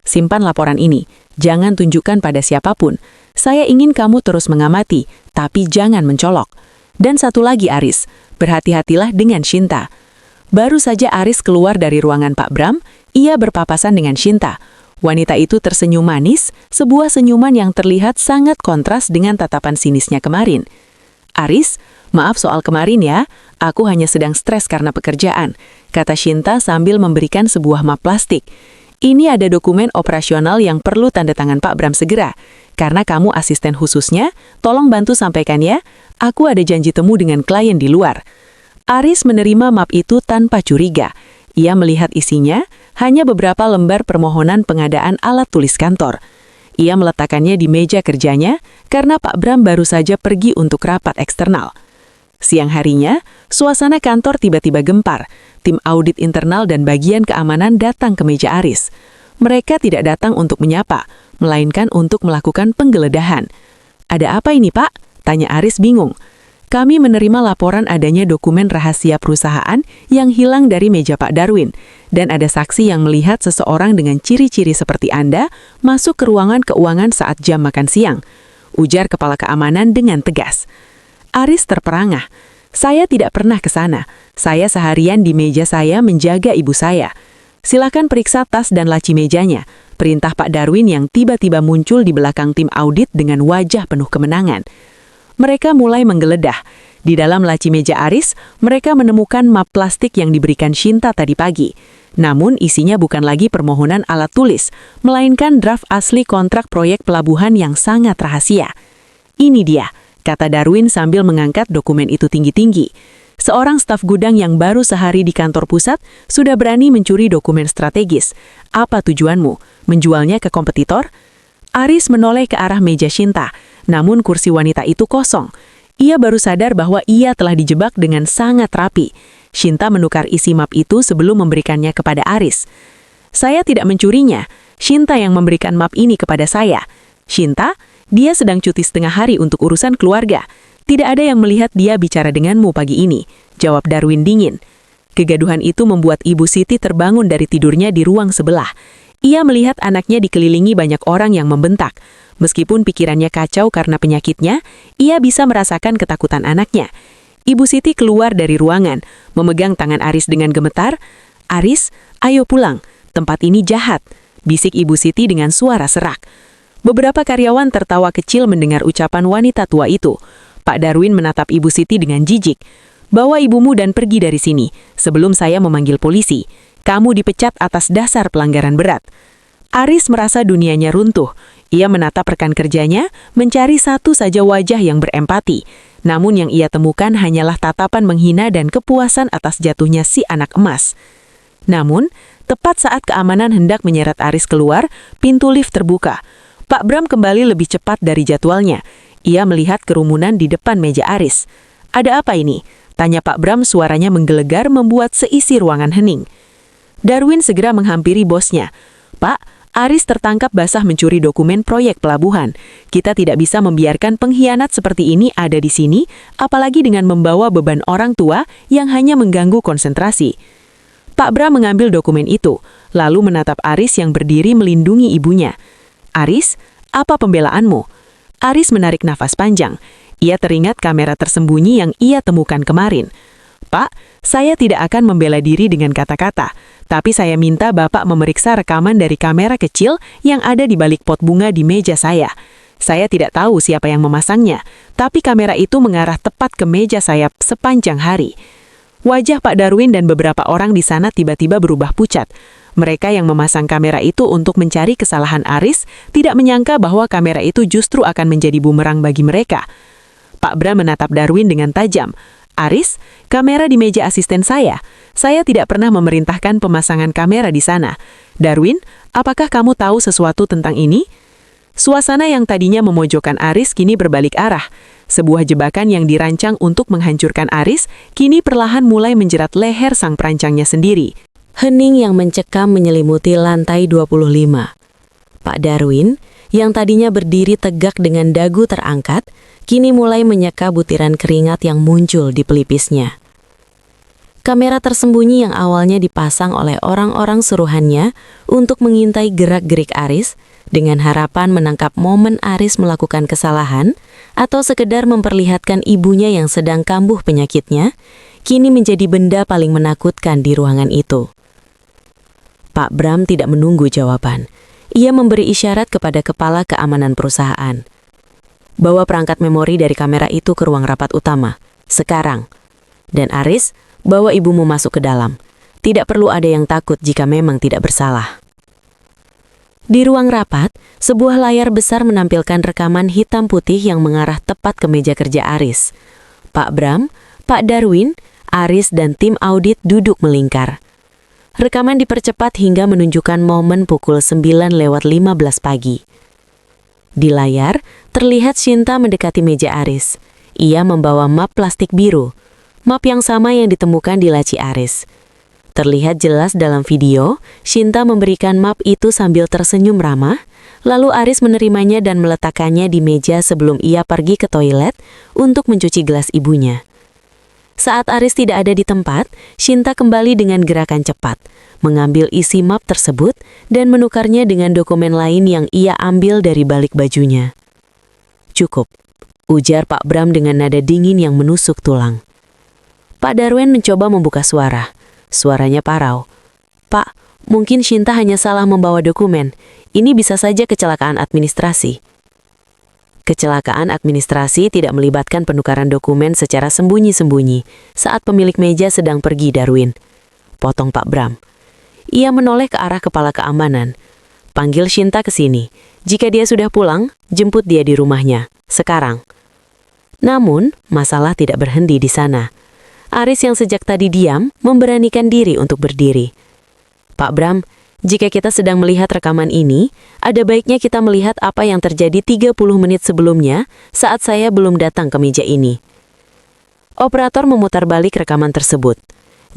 "Simpan laporan ini. Jangan tunjukkan pada siapapun. Saya ingin kamu terus mengamati, tapi jangan mencolok. Dan satu lagi, Aris, berhati-hatilah dengan Shinta." Baru saja Aris keluar dari ruangan Pak Bram, ia berpapasan dengan Shinta. Wanita itu tersenyum manis, sebuah senyuman yang terlihat sangat kontras dengan tatapan sinisnya kemarin. "Aris, maaf soal kemarin ya, aku hanya sedang stres karena pekerjaan," kata Shinta sambil memberikan sebuah map plastik. "Ini ada dokumen operasional yang perlu tanda tangan Pak Bram segera. Karena kamu asisten khususnya, tolong bantu sampaikan ya, aku ada janji temu dengan klien di luar." Aris menerima map itu tanpa curiga. Ia melihat isinya, hanya beberapa lembar permohonan pengadaan alat tulis kantor. Ia meletakkannya di meja kerjanya karena Pak Bram baru saja pergi untuk rapat eksternal. Siang harinya, suasana kantor tiba-tiba gempar. Tim audit internal dan bagian keamanan datang ke meja Aris. Mereka tidak datang untuk menyapa, melainkan untuk melakukan penggeledahan. "Ada apa ini, Pak?" tanya Aris bingung. "Kami menerima laporan adanya dokumen rahasia perusahaan yang hilang dari meja Pak Darwin, dan ada saksi yang melihat seseorang dengan ciri-ciri seperti Anda masuk ke ruangan keuangan saat jam makan siang," ujar kepala keamanan dengan tegas. Aris terperangah. "Saya tidak pernah ke sana. Saya seharian di meja saya menjaga ibu saya." "Silakan periksa tas dan laci mejanya," perintah Pak Darwin yang tiba-tiba muncul di belakang tim audit dengan wajah penuh kemenangan. Mereka mulai menggeledah. Di dalam laci meja Aris, mereka menemukan map plastik yang diberikan Shinta tadi pagi. Namun isinya bukan lagi permohonan alat tulis, melainkan draft asli kontrak proyek pelabuhan yang sangat rahasia. "Ini dia," kata Darwin sambil mengangkat dokumen itu tinggi-tinggi. Seorang staf gudang yang baru sehari di kantor pusat sudah berani mencuri dokumen strategis. "Apa tujuanmu? Menjualnya ke kompetitor?" Aris menoleh ke arah meja Shinta, namun kursi wanita itu kosong. Ia baru sadar bahwa ia telah dijebak dengan sangat rapi. Shinta menukar isi map itu sebelum memberikannya kepada Aris. "Saya tidak mencurinya. Shinta yang memberikan map ini kepada saya." "Shinta? Dia sedang cuti setengah hari untuk urusan keluarga. Tidak ada yang melihat dia bicara denganmu pagi ini," jawab Darwin dingin. Kegaduhan itu membuat Ibu Siti terbangun dari tidurnya di ruang sebelah. Ia melihat anaknya dikelilingi banyak orang yang membentak. Meskipun pikirannya kacau karena penyakitnya, ia bisa merasakan ketakutan anaknya. Ibu Siti keluar dari ruangan, memegang tangan Aris dengan gemetar. "Aris, ayo pulang. Tempat ini jahat," bisik Ibu Siti dengan suara serak. Beberapa karyawan tertawa kecil mendengar ucapan wanita tua itu. Pak Darwin menatap Ibu Siti dengan jijik. "Bawa ibumu dan pergi dari sini, sebelum saya memanggil polisi. Kamu dipecat atas dasar pelanggaran berat." Aris merasa dunianya runtuh. Ia menatap rekan kerjanya, mencari satu saja wajah yang berempati. Namun yang ia temukan hanyalah tatapan menghina dan kepuasan atas jatuhnya si anak emas. Namun, tepat saat keamanan hendak menyeret Aris keluar, pintu lift terbuka. Pak Bram kembali lebih cepat dari jadwalnya. Ia melihat kerumunan di depan meja Aris. "Ada apa ini?" tanya Pak Bram, suaranya menggelegar membuat seisi ruangan hening. Darwin segera menghampiri bosnya. "Pak, Aris tertangkap basah mencuri dokumen proyek pelabuhan. Kita tidak bisa membiarkan pengkhianat seperti ini ada di sini, apalagi dengan membawa beban orang tua yang hanya mengganggu konsentrasi." Pak Bram mengambil dokumen itu, lalu menatap Aris yang berdiri melindungi ibunya. "Aris, apa pembelaanmu?" Aris menarik nafas panjang. Ia teringat kamera tersembunyi yang ia temukan kemarin. "Pak, saya tidak akan membela diri dengan kata-kata, tapi saya minta Bapak memeriksa rekaman dari kamera kecil yang ada di balik pot bunga di meja saya. Saya tidak tahu siapa yang memasangnya, tapi kamera itu mengarah tepat ke meja saya sepanjang hari." Wajah Pak Darwin dan beberapa orang di sana tiba-tiba berubah pucat. Mereka yang memasang kamera itu untuk mencari kesalahan Aris tidak menyangka bahwa kamera itu justru akan menjadi bumerang bagi mereka. Pak Bram menatap Darwin dengan tajam. "Aris, kamera di meja asisten saya. Saya tidak pernah memerintahkan pemasangan kamera di sana. Darwin, apakah kamu tahu sesuatu tentang ini?" Suasana yang tadinya memojokkan Aris kini berbalik arah. Sebuah jebakan yang dirancang untuk menghancurkan Aris kini perlahan mulai menjerat leher sang perancangnya sendiri. Hening yang mencekam menyelimuti lantai 25. Pak Darwin, yang tadinya berdiri tegak dengan dagu terangkat, kini mulai menyeka butiran keringat yang muncul di pelipisnya. Kamera tersembunyi yang awalnya dipasang oleh orang-orang suruhannya untuk mengintai gerak-gerik Aris, dengan harapan menangkap momen Aris melakukan kesalahan atau sekedar memperlihatkan ibunya yang sedang kambuh penyakitnya, kini menjadi benda paling menakutkan di ruangan itu. Pak Bram tidak menunggu jawaban. Ia memberi isyarat kepada kepala keamanan perusahaan. "Bawa perangkat memori dari kamera itu ke ruang rapat utama, sekarang. Dan Aris, bawa ibumu masuk ke dalam. Tidak perlu ada yang takut jika memang tidak bersalah." Di ruang rapat, sebuah layar besar menampilkan rekaman hitam putih yang mengarah tepat ke meja kerja Aris. Pak Bram, Pak Darwin, Aris dan tim audit duduk melingkar. Rekaman dipercepat hingga menunjukkan momen pukul 9:15 pagi. Di layar, terlihat Shinta mendekati meja Aris. Ia membawa map plastik biru, map yang sama yang ditemukan di laci Aris. Terlihat jelas dalam video, Shinta memberikan map itu sambil tersenyum ramah, lalu Aris menerimanya dan meletakkannya di meja sebelum ia pergi ke toilet untuk mencuci gelas ibunya. Saat Aris tidak ada di tempat, Shinta kembali dengan gerakan cepat, mengambil isi map tersebut dan menukarnya dengan dokumen lain yang ia ambil dari balik bajunya. "Cukup," ujar Pak Bram dengan nada dingin yang menusuk tulang. Pak Darwin mencoba membuka suara. Suaranya parau. "Pak, mungkin Shinta hanya salah membawa dokumen. Ini bisa saja kecelakaan administrasi." Kecelakaan administrasi tidak melibatkan penukaran dokumen secara sembunyi-sembunyi saat pemilik meja sedang pergi, Darwin. Potong Pak Bram. Ia menoleh ke arah kepala keamanan. "Panggil Shinta ke sini. Jika dia sudah pulang, jemput dia di rumahnya. Sekarang." Namun, masalah tidak berhenti di sana. Aris yang sejak tadi diam, memberanikan diri untuk berdiri. "Pak Bram, jika kita sedang melihat rekaman ini, ada baiknya kita melihat apa yang terjadi 30 menit sebelumnya saat saya belum datang ke meja ini." Operator memutar balik rekaman tersebut.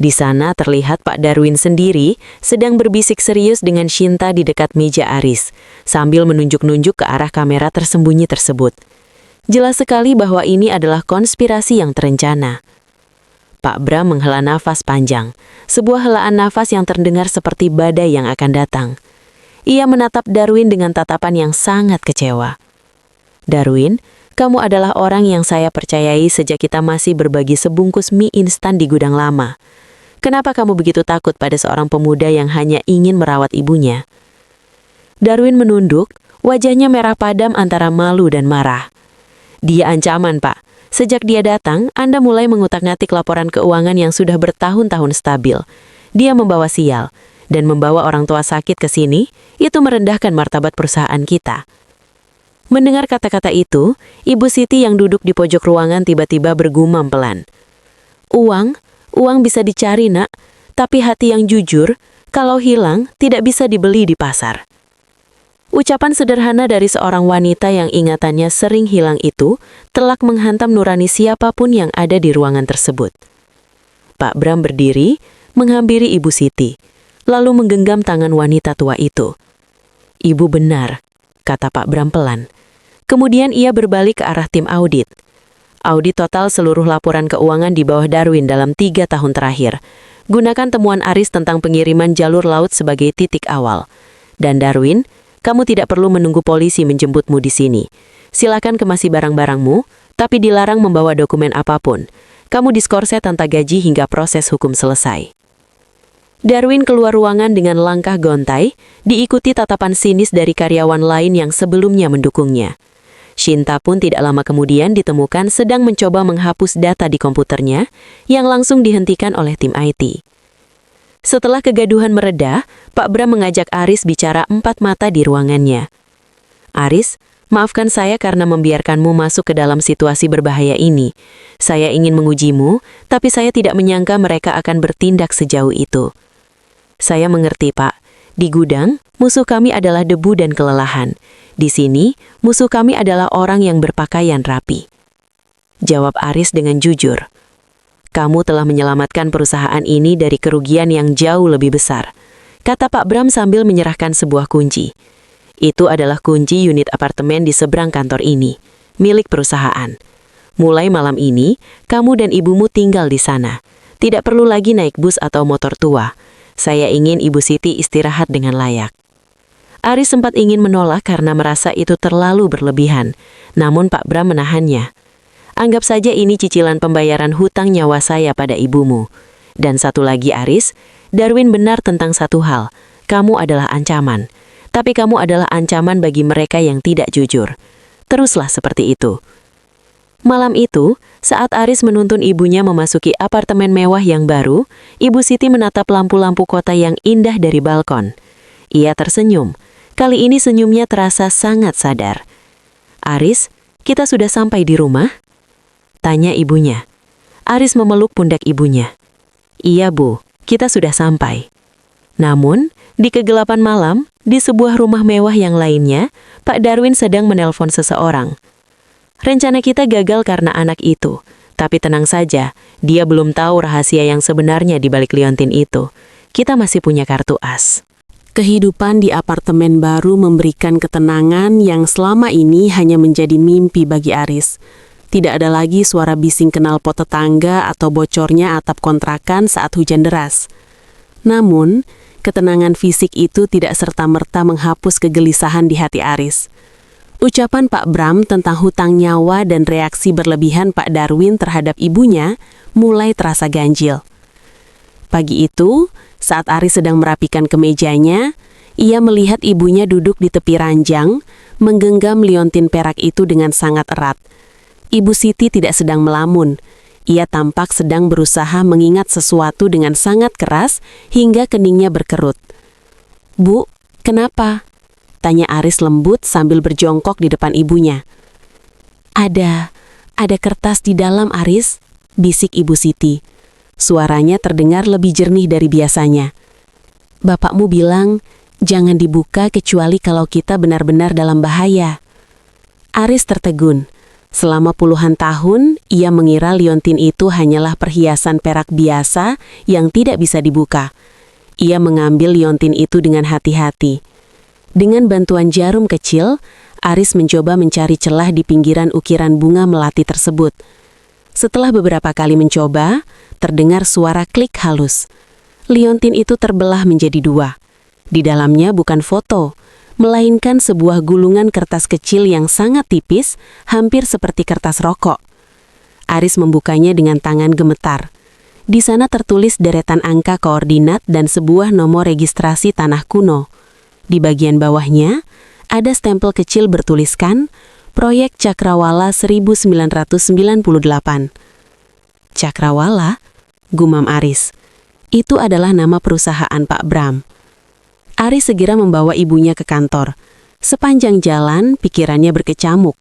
Di sana terlihat Pak Darwin sendiri sedang berbisik serius dengan Shinta di dekat meja Aris, sambil menunjuk-nunjuk ke arah kamera tersembunyi tersebut. Jelas sekali bahwa ini adalah konspirasi yang terencana. Pak Bram menghela nafas panjang, sebuah helaan nafas yang terdengar seperti badai yang akan datang. Ia menatap Darwin dengan tatapan yang sangat kecewa. "Darwin, kamu adalah orang yang saya percayai sejak kita masih berbagi sebungkus mie instan di gudang lama. Kenapa kamu begitu takut pada seorang pemuda yang hanya ingin merawat ibunya?" Darwin menunduk, wajahnya merah padam antara malu dan marah. "Dia ancaman, Pak. Sejak dia datang, Anda mulai mengutak-ngatik laporan keuangan yang sudah bertahun-tahun stabil. Dia membawa sial. dan membawa orang tua sakit ke sini, itu merendahkan martabat perusahaan kita. Mendengar kata-kata itu, Ibu Siti yang duduk di pojok ruangan tiba-tiba bergumam pelan. Uang bisa dicari, Nak, tapi hati yang jujur, kalau hilang, tidak bisa dibeli di pasar. Ucapan sederhana dari seorang wanita yang ingatannya sering hilang itu telak menghantam nurani siapapun yang ada di ruangan tersebut. Pak Bram berdiri, menghampiri Ibu Siti, lalu menggenggam tangan wanita tua itu. "Ibu benar," kata Pak Bram pelan. Kemudian ia berbalik ke arah tim audit. Audit total seluruh laporan keuangan di bawah Darwin dalam 3 tahun terakhir. Gunakan temuan Aris tentang pengiriman jalur laut sebagai titik awal. Dan Darwin, kamu tidak perlu menunggu polisi menjemputmu di sini. Silakan kemasi barang-barangmu, tapi dilarang membawa dokumen apapun. Kamu diskorsai tanpa gaji hingga proses hukum selesai. Darwin keluar ruangan dengan langkah gontai, diikuti tatapan sinis dari karyawan lain yang sebelumnya mendukungnya. Shinta pun tidak lama kemudian ditemukan sedang mencoba menghapus data di komputernya, yang langsung dihentikan oleh tim IT. Setelah kegaduhan mereda, Pak Bram mengajak Aris bicara 4 mata di ruangannya. "Aris, maafkan saya karena membiarkanmu masuk ke dalam situasi berbahaya ini. Saya ingin mengujimu, tapi saya tidak menyangka mereka akan bertindak sejauh itu." "Saya mengerti, Pak. Di gudang, musuh kami adalah debu dan kelelahan. Di sini, musuh kami adalah orang yang berpakaian rapi," jawab Aris dengan jujur. "Kamu telah menyelamatkan perusahaan ini dari kerugian yang jauh lebih besar," kata Pak Bram sambil menyerahkan sebuah kunci. "Itu adalah kunci unit apartemen di seberang kantor ini, milik perusahaan. Mulai malam ini, kamu dan ibumu tinggal di sana. Tidak perlu lagi naik bus atau motor tua. Saya ingin Ibu Siti istirahat dengan layak." Aris sempat ingin menolak karena merasa itu terlalu berlebihan, namun Pak Bram menahannya. "Anggap saja ini cicilan pembayaran hutang nyawa saya pada ibumu. Dan satu lagi Aris, Darwin benar tentang satu hal, kamu adalah ancaman. Tapi kamu adalah ancaman bagi mereka yang tidak jujur. Teruslah seperti itu." Malam itu, saat Aris menuntun ibunya memasuki apartemen mewah yang baru, Ibu Siti menatap lampu-lampu kota yang indah dari balkon. Ia tersenyum. Kali ini senyumnya terasa sangat sadar. "Aris, kita sudah sampai di rumah?" tanya ibunya. Aris memeluk pundak ibunya. "Iya, Bu, kita sudah sampai." Namun, di kegelapan malam, di sebuah rumah mewah yang lainnya, Pak Darwin sedang menelpon seseorang. "Rencana kita gagal karena anak itu, tapi tenang saja, dia belum tahu rahasia yang sebenarnya di balik liontin itu. Kita masih punya kartu as." Kehidupan di apartemen baru memberikan ketenangan yang selama ini hanya menjadi mimpi bagi Aris. Tidak ada lagi suara bising knalpot tetangga atau bocornya atap kontrakan saat hujan deras. Namun, ketenangan fisik itu tidak serta-merta menghapus kegelisahan di hati Aris. Ucapan Pak Bram tentang hutang nyawa dan reaksi berlebihan Pak Darwin terhadap ibunya mulai terasa ganjil. Pagi itu, saat Aris sedang merapikan kemejanya, ia melihat ibunya duduk di tepi ranjang, menggenggam liontin perak itu dengan sangat erat. Ibu Siti tidak sedang melamun. Ia tampak sedang berusaha mengingat sesuatu dengan sangat keras hingga keningnya berkerut. "Bu, kenapa?" tanya Aris lembut sambil berjongkok di depan ibunya. Ada kertas di dalam, Aris," bisik Ibu Siti. Suaranya terdengar lebih jernih dari biasanya. "Bapakmu bilang, jangan dibuka kecuali kalau kita benar-benar dalam bahaya." Aris tertegun. Selama puluhan tahun, ia mengira liontin itu hanyalah perhiasan perak biasa yang tidak bisa dibuka. Ia mengambil liontin itu dengan hati-hati. Dengan bantuan jarum kecil, Aris mencoba mencari celah di pinggiran ukiran bunga melati tersebut. Setelah beberapa kali mencoba, terdengar suara klik halus. Liontin itu terbelah menjadi 2. Di dalamnya bukan foto, melainkan sebuah gulungan kertas kecil yang sangat tipis, hampir seperti kertas rokok. Aris membukanya dengan tangan gemetar. Di sana tertulis deretan angka koordinat dan sebuah nomor registrasi tanah kuno. Di bagian bawahnya, ada stempel kecil bertuliskan, Proyek Cakrawala 1998. "Cakrawala?" gumam Aris. Itu adalah nama perusahaan Pak Bram. Aris segera membawa ibunya ke kantor. Sepanjang jalan, pikirannya berkecamuk.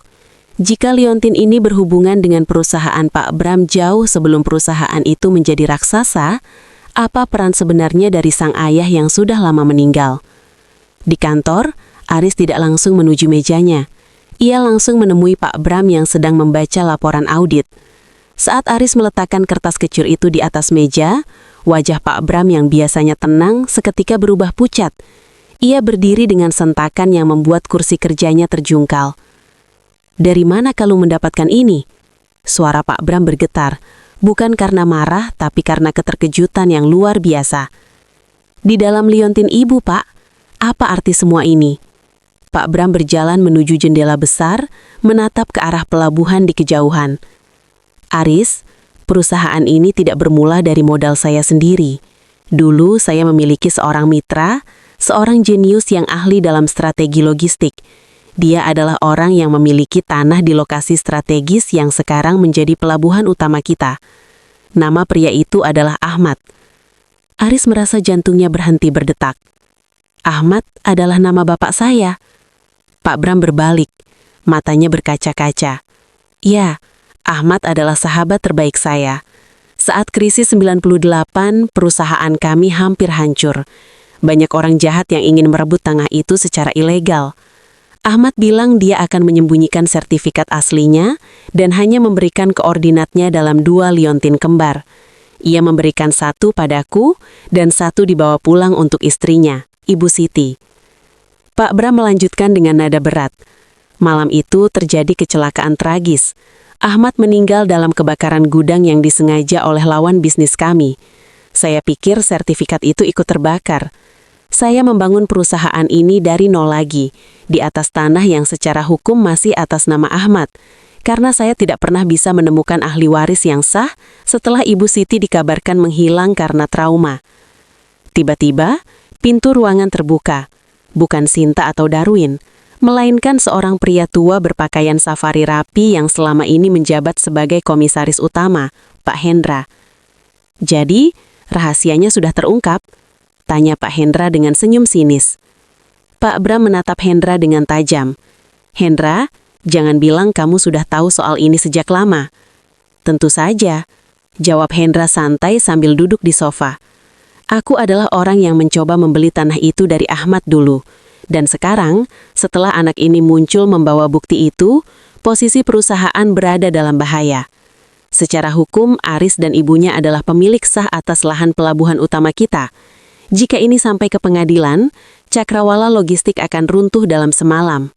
Jika liontin ini berhubungan dengan perusahaan Pak Bram jauh sebelum perusahaan itu menjadi raksasa, apa peran sebenarnya dari sang ayah yang sudah lama meninggal? Di kantor, Aris tidak langsung menuju mejanya. Ia langsung menemui Pak Bram yang sedang membaca laporan audit. Saat Aris meletakkan kertas kecil itu di atas meja, wajah Pak Bram yang biasanya tenang seketika berubah pucat. Ia berdiri dengan sentakan yang membuat kursi kerjanya terjungkal. Dari mana kamu mendapatkan ini? Suara Pak Bram bergetar, bukan karena marah, tapi karena keterkejutan yang luar biasa. Di dalam liontin ibu, Pak. Apa arti semua ini? Pak Bram berjalan menuju jendela besar, menatap ke arah pelabuhan di kejauhan. Aris, perusahaan ini tidak bermula dari modal saya sendiri. Dulu saya memiliki seorang mitra, seorang jenius yang ahli dalam strategi logistik. Dia adalah orang yang memiliki tanah di lokasi strategis yang sekarang menjadi pelabuhan utama kita. Nama pria itu adalah Ahmad. Aris merasa jantungnya berhenti berdetak. Ahmad adalah nama bapak saya. Pak Bram berbalik, matanya berkaca-kaca. Ya, Ahmad adalah sahabat terbaik saya. Saat krisis 98, perusahaan kami hampir hancur. Banyak orang jahat yang ingin merebut tanah itu secara ilegal. Ahmad bilang dia akan menyembunyikan sertifikat aslinya dan hanya memberikan koordinatnya dalam 2 liontin kembar. Ia memberikan 1 padaku dan 1 dibawa pulang untuk istrinya, Ibu Siti. Pak Bram melanjutkan dengan nada berat. Malam itu terjadi kecelakaan tragis. Ahmad meninggal dalam kebakaran gudang yang disengaja oleh lawan bisnis kami. Saya pikir sertifikat itu ikut terbakar. Saya membangun perusahaan ini dari nol lagi, di atas tanah yang secara hukum masih atas nama Ahmad, karena saya tidak pernah bisa menemukan ahli waris yang sah setelah Ibu Siti dikabarkan menghilang karena trauma. Tiba-tiba, pintu ruangan terbuka. Bukan Sinta atau Darwin, melainkan seorang pria tua berpakaian safari rapi yang selama ini menjabat sebagai komisaris utama, Pak Hendra. Jadi, rahasianya sudah terungkap? Tanya Pak Hendra dengan senyum sinis. Pak Bram menatap Hendra dengan tajam. Hendra, jangan bilang kamu sudah tahu soal ini sejak lama. Tentu saja, jawab Hendra santai sambil duduk di sofa. Aku adalah orang yang mencoba membeli tanah itu dari Ahmad dulu. Dan sekarang, setelah anak ini muncul membawa bukti itu, posisi perusahaan berada dalam bahaya. Secara hukum, Aris dan ibunya adalah pemilik sah atas lahan pelabuhan utama kita. Jika ini sampai ke pengadilan, cakrawala logistik akan runtuh dalam semalam.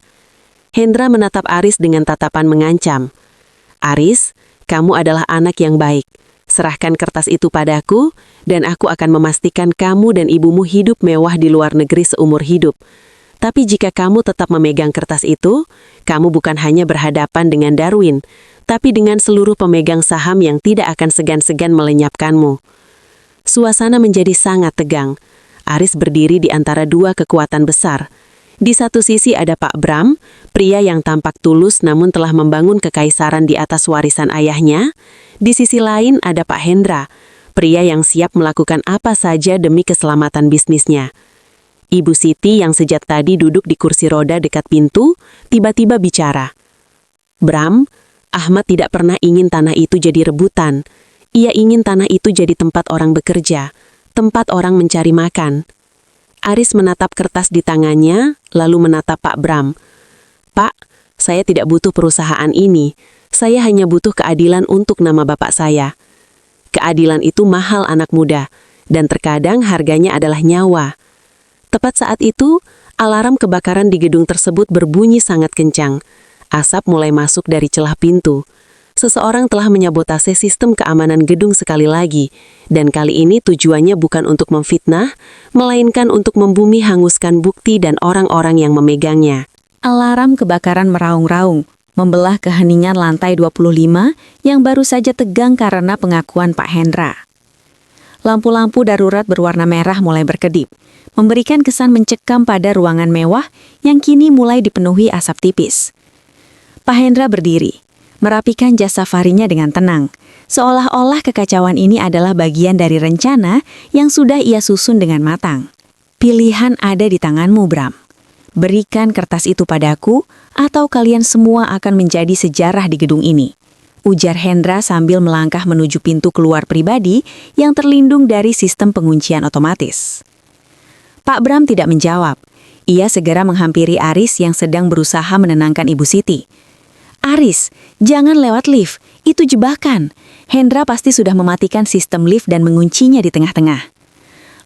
Hendra menatap Aris dengan tatapan mengancam. Aris, kamu adalah anak yang baik. Serahkan kertas itu padaku, dan aku akan memastikan kamu dan ibumu hidup mewah di luar negeri seumur hidup. Tapi jika kamu tetap memegang kertas itu, kamu bukan hanya berhadapan dengan Darwin, tapi dengan seluruh pemegang saham yang tidak akan segan-segan melenyapkanmu. Suasana menjadi sangat tegang. Aris berdiri di antara 2 kekuatan besar. Di satu sisi ada Pak Bram, pria yang tampak tulus namun telah membangun kekaisaran di atas warisan ayahnya. Di sisi lain ada Pak Hendra, pria yang siap melakukan apa saja demi keselamatan bisnisnya. Ibu Siti yang sejak tadi duduk di kursi roda dekat pintu, tiba-tiba bicara. Bram, Ahmad tidak pernah ingin tanah itu jadi rebutan. Ia ingin tanah itu jadi tempat orang bekerja, tempat orang mencari makan. Aris menatap kertas di tangannya, lalu menatap Pak Bram. Pak, saya tidak butuh perusahaan ini. Saya hanya butuh keadilan untuk nama bapak saya. Keadilan itu mahal anak muda, dan terkadang harganya adalah nyawa. Tepat saat itu, alarm kebakaran di gedung tersebut berbunyi sangat kencang. Asap mulai masuk dari celah pintu. Seseorang telah menyabotase sistem keamanan gedung sekali lagi, dan kali ini tujuannya bukan untuk memfitnah, melainkan untuk membumi hanguskan bukti dan orang-orang yang memegangnya. Alarm kebakaran meraung-raung, membelah keheningan lantai 25 yang baru saja tegang karena pengakuan Pak Hendra. Lampu-lampu darurat berwarna merah mulai berkedip, memberikan kesan mencekam pada ruangan mewah yang kini mulai dipenuhi asap tipis. Pak Hendra berdiri, merapikan jas safarinya dengan tenang, seolah-olah kekacauan ini adalah bagian dari rencana yang sudah ia susun dengan matang. Pilihan ada di tanganmu, Bram. Berikan kertas itu padaku, atau kalian semua akan menjadi sejarah di gedung ini. Ujar Hendra sambil melangkah menuju pintu keluar pribadi yang terlindung dari sistem penguncian otomatis. Pak Bram tidak menjawab. Ia segera menghampiri Aris yang sedang berusaha menenangkan Ibu Siti. Aris, jangan lewat lift, itu jebakan. Hendra pasti sudah mematikan sistem lift dan menguncinya di tengah-tengah.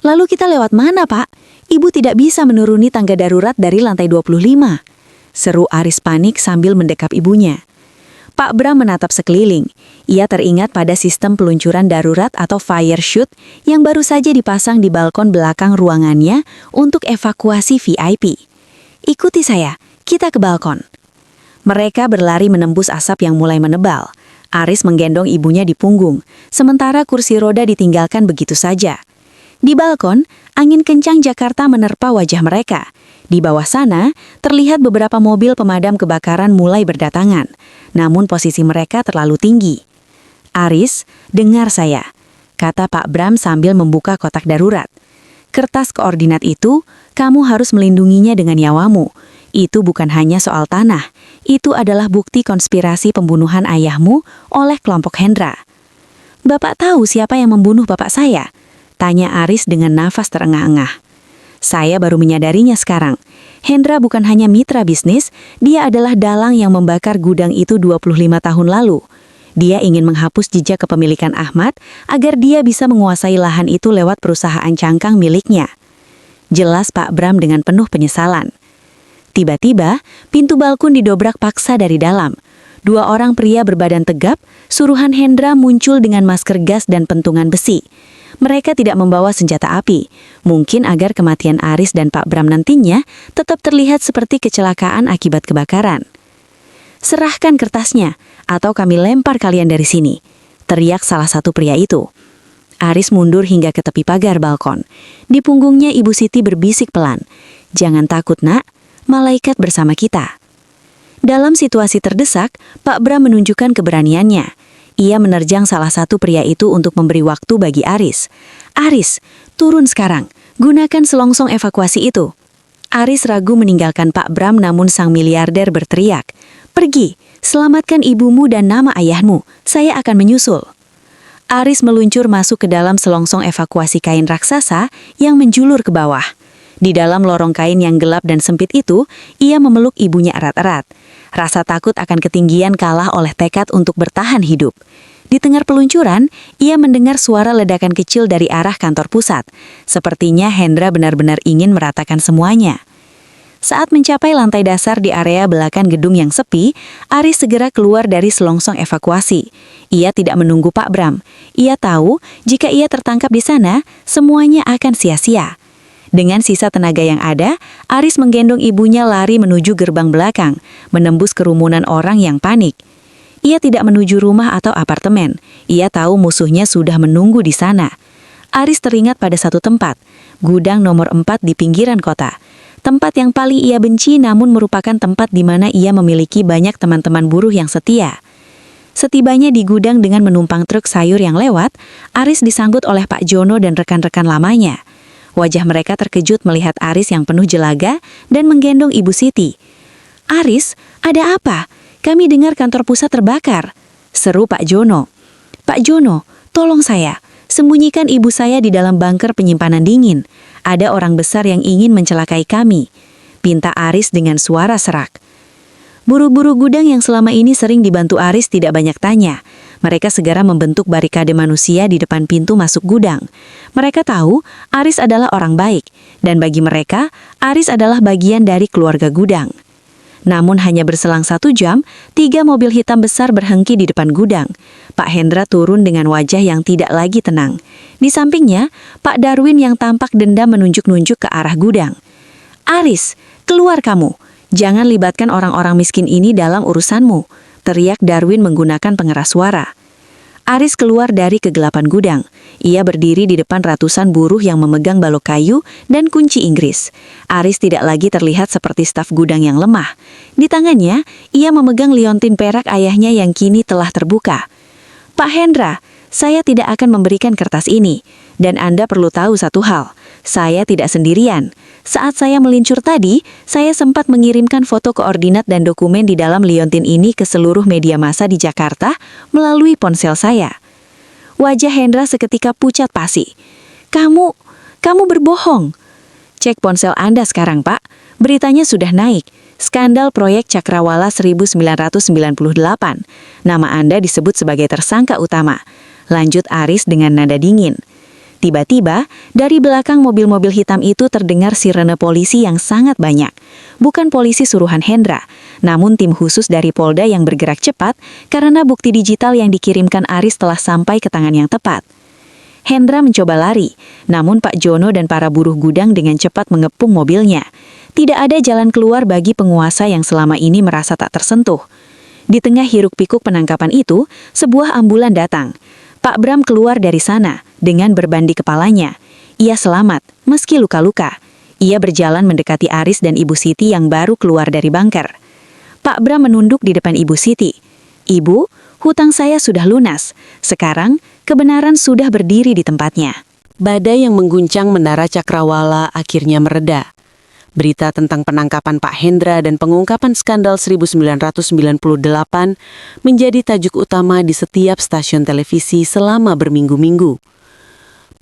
Lalu kita lewat mana, Pak? Ibu tidak bisa menuruni tangga darurat dari lantai 25. Seru Aris panik sambil mendekap ibunya. Pak Bram menatap sekeliling. Ia teringat pada sistem peluncuran darurat atau fire chute yang baru saja dipasang di balkon belakang ruangannya untuk evakuasi VIP. Ikuti saya, kita ke balkon. Mereka berlari menembus asap yang mulai menebal. Aris menggendong ibunya di punggung, sementara kursi roda ditinggalkan begitu saja. Di balkon, angin kencang Jakarta menerpa wajah mereka. Di bawah sana, terlihat beberapa mobil pemadam kebakaran mulai berdatangan, namun posisi mereka terlalu tinggi. Aris, dengar saya, kata Pak Bram sambil membuka kotak darurat. Kertas koordinat itu, kamu harus melindunginya dengan nyawamu. Itu bukan hanya soal tanah, itu adalah bukti konspirasi pembunuhan ayahmu oleh kelompok Hendra. Bapak tahu siapa yang membunuh bapak saya? Tanya Aris dengan nafas terengah-engah. Saya baru menyadarinya sekarang. Hendra bukan hanya mitra bisnis, dia adalah dalang yang membakar gudang itu 25 tahun lalu. Dia ingin menghapus jejak kepemilikan Ahmad agar dia bisa menguasai lahan itu lewat perusahaan cangkang miliknya. Jelas Pak Bram dengan penuh penyesalan. Tiba-tiba, pintu balkon didobrak paksa dari dalam. 2 orang pria berbadan tegap, suruhan Hendra muncul dengan masker gas dan pentungan besi. Mereka tidak membawa senjata api, mungkin agar kematian Aris dan Pak Bram nantinya tetap terlihat seperti kecelakaan akibat kebakaran. Serahkan kertasnya, atau kami lempar kalian dari sini, teriak salah satu pria itu. Aris mundur hingga ke tepi pagar balkon. Di punggungnya Ibu Siti berbisik pelan, jangan takut nak, malaikat bersama kita. Dalam situasi terdesak, Pak Bram menunjukkan keberaniannya. Ia menerjang salah satu pria itu untuk memberi waktu bagi Aris. Aris, turun sekarang. Gunakan selongsong evakuasi itu. Aris ragu meninggalkan Pak Bram namun sang miliarder berteriak. Pergi, selamatkan ibumu dan nama ayahmu. Saya akan menyusul. Aris meluncur masuk ke dalam selongsong evakuasi kain raksasa yang menjulur ke bawah. Di dalam lorong kain yang gelap dan sempit itu, ia memeluk ibunya erat-erat. Rasa takut akan ketinggian kalah oleh tekad untuk bertahan hidup. Di tengah peluncuran, ia mendengar suara ledakan kecil dari arah kantor pusat. Sepertinya Hendra benar-benar ingin meratakan semuanya. Saat mencapai lantai dasar di area belakang gedung yang sepi, Aris segera keluar dari selongsong evakuasi. Ia tidak menunggu Pak Bram. Ia tahu jika ia tertangkap di sana, semuanya akan sia-sia. Dengan sisa tenaga yang ada, Aris menggendong ibunya lari menuju gerbang belakang, menembus kerumunan orang yang panik. Ia tidak menuju rumah atau apartemen. Ia tahu musuhnya sudah menunggu di sana. Aris teringat pada satu tempat, gudang nomor 4 di pinggiran kota. Tempat yang paling ia benci namun merupakan tempat di mana ia memiliki banyak teman-teman buruh yang setia. Setibanya di gudang dengan menumpang truk sayur yang lewat, Aris disambut oleh Pak Jono dan rekan-rekan lamanya. Wajah mereka terkejut melihat Aris yang penuh jelaga dan menggendong Ibu Siti. Aris, ada apa? Kami dengar kantor pusat terbakar. Seru Pak Jono. Pak Jono, tolong saya. Sembunyikan ibu saya di dalam bunker penyimpanan dingin. Ada orang besar yang ingin mencelakai kami. Pinta Aris dengan suara serak. Buru-buru gudang yang selama ini sering dibantu Aris tidak banyak tanya. Mereka segera membentuk barikade manusia di depan pintu masuk gudang. Mereka tahu Aris adalah orang baik, dan bagi mereka, Aris adalah bagian dari keluarga gudang. Namun hanya berselang 1 jam, 3 mobil hitam besar berhenti di depan gudang. Pak Hendra turun dengan wajah yang tidak lagi tenang. Di sampingnya, Pak Darwin yang tampak dendam menunjuk-nunjuk ke arah gudang. Aris, keluar kamu. Jangan libatkan orang-orang miskin ini dalam urusanmu, teriak Darwin menggunakan pengeras suara. Aris keluar dari kegelapan gudang. Ia berdiri di depan ratusan buruh yang memegang balok kayu dan kunci Inggris. Aris tidak lagi terlihat seperti staf gudang yang lemah. Di tangannya, ia memegang liontin perak ayahnya yang kini telah terbuka. Pak Hendra, Saya tidak akan memberikan kertas ini. Dan Anda perlu tahu satu hal, saya tidak sendirian. Saat saya meluncur tadi, saya sempat mengirimkan foto koordinat dan dokumen di dalam liontin ini ke seluruh media massa di Jakarta melalui ponsel saya. Wajah Hendra seketika pucat pasi. Kamu berbohong. Cek ponsel Anda sekarang, Pak. Beritanya sudah naik. Skandal proyek Cakrawala 1998. Nama Anda disebut sebagai tersangka utama. Lanjut Aris dengan nada dingin. Tiba-tiba, dari belakang mobil-mobil hitam itu terdengar sirene polisi yang sangat banyak. Bukan polisi suruhan Hendra, namun tim khusus dari Polda yang bergerak cepat karena bukti digital yang dikirimkan Aris telah sampai ke tangan yang tepat. Hendra mencoba lari, namun Pak Jono dan para buruh gudang dengan cepat mengepung mobilnya. Tidak ada jalan keluar bagi penguasa yang selama ini merasa tak tersentuh. Di tengah hiruk-pikuk penangkapan itu, sebuah ambulan datang. Pak Bram keluar dari sana dengan berban di kepalanya. Ia selamat, meski luka-luka. Ia berjalan mendekati Aris dan Ibu Siti yang baru keluar dari bunker. Pak Bram menunduk di depan Ibu Siti. Ibu, hutang saya sudah lunas. Sekarang, kebenaran sudah berdiri di tempatnya. Badai yang mengguncang menara Cakrawala akhirnya mereda. Berita tentang penangkapan Pak Hendra dan pengungkapan skandal 1998 menjadi tajuk utama di setiap stasiun televisi selama berminggu-minggu.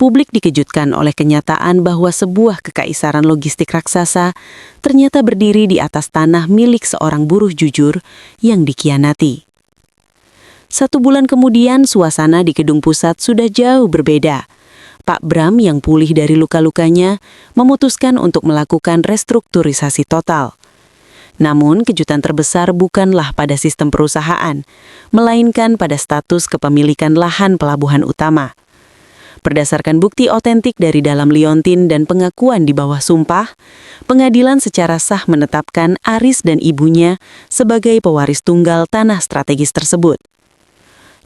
Publik dikejutkan oleh kenyataan bahwa sebuah kekaisaran logistik raksasa ternyata berdiri di atas tanah milik seorang buruh jujur yang dikhianati. 1 bulan kemudian, suasana di gedung pusat sudah jauh berbeda. Pak Bram yang pulih dari luka-lukanya memutuskan untuk melakukan restrukturisasi total. Namun, kejutan terbesar bukanlah pada sistem perusahaan, melainkan pada status kepemilikan lahan pelabuhan utama. Berdasarkan bukti otentik dari dalam liontin dan pengakuan di bawah sumpah, pengadilan secara sah menetapkan Aris dan ibunya sebagai pewaris tunggal tanah strategis tersebut.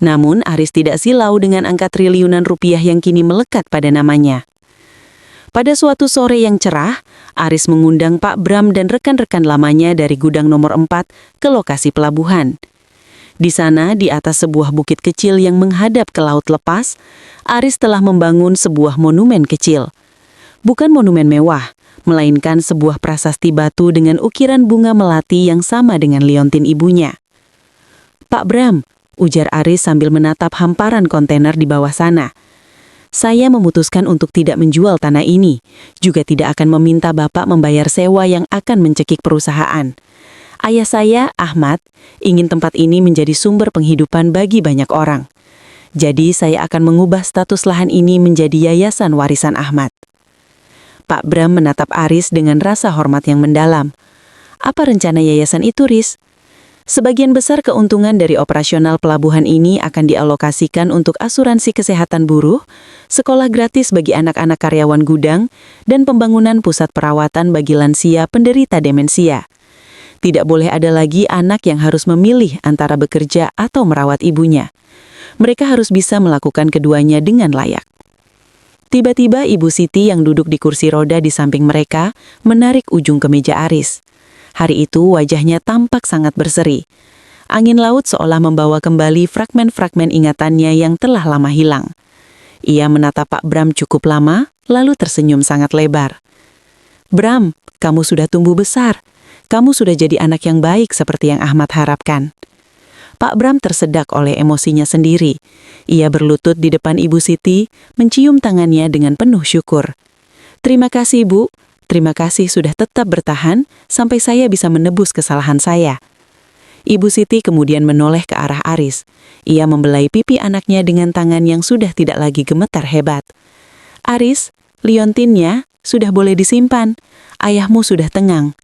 Namun, Aris tidak silau dengan angka triliunan rupiah yang kini melekat pada namanya. Pada suatu sore yang cerah, Aris mengundang Pak Bram dan rekan-rekan lamanya dari gudang nomor 4 ke lokasi pelabuhan. Di sana, di atas sebuah bukit kecil yang menghadap ke laut lepas, Aris telah membangun sebuah monumen kecil. Bukan monumen mewah, melainkan sebuah prasasti batu dengan ukiran bunga melati yang sama dengan liontin ibunya. Pak Bram, ujar Aris sambil menatap hamparan kontainer di bawah sana. Saya memutuskan untuk tidak menjual tanah ini, juga tidak akan meminta Bapak membayar sewa yang akan mencekik perusahaan. Ayah saya, Ahmad, ingin tempat ini menjadi sumber penghidupan bagi banyak orang. Jadi saya akan mengubah status lahan ini menjadi yayasan warisan Ahmad. Pak Bram menatap Aris dengan rasa hormat yang mendalam. Apa rencana yayasan itu, Riz? Sebagian besar keuntungan dari operasional pelabuhan ini akan dialokasikan untuk asuransi kesehatan buruh, sekolah gratis bagi anak-anak karyawan gudang, dan pembangunan pusat perawatan bagi lansia penderita demensia. Tidak boleh ada lagi anak yang harus memilih antara bekerja atau merawat ibunya. Mereka harus bisa melakukan keduanya dengan layak. Tiba-tiba Ibu Siti yang duduk di kursi roda di samping mereka menarik ujung kemeja Aris. Hari itu wajahnya tampak sangat berseri. Angin laut seolah membawa kembali fragmen-fragmen ingatannya yang telah lama hilang. Ia menatap Pak Bram cukup lama, lalu tersenyum sangat lebar. Bram, kamu sudah tumbuh besar. Kamu sudah jadi anak yang baik seperti yang Ahmad harapkan. Pak Bram tersedak oleh emosinya sendiri. Ia berlutut di depan Ibu Siti, mencium tangannya dengan penuh syukur. Terima kasih, Bu. Terima kasih sudah tetap bertahan sampai saya bisa menebus kesalahan saya. Ibu Siti kemudian menoleh ke arah Aris. Ia membelai pipi anaknya dengan tangan yang sudah tidak lagi gemetar hebat. Aris, liontinnya sudah boleh disimpan. Ayahmu sudah tenang.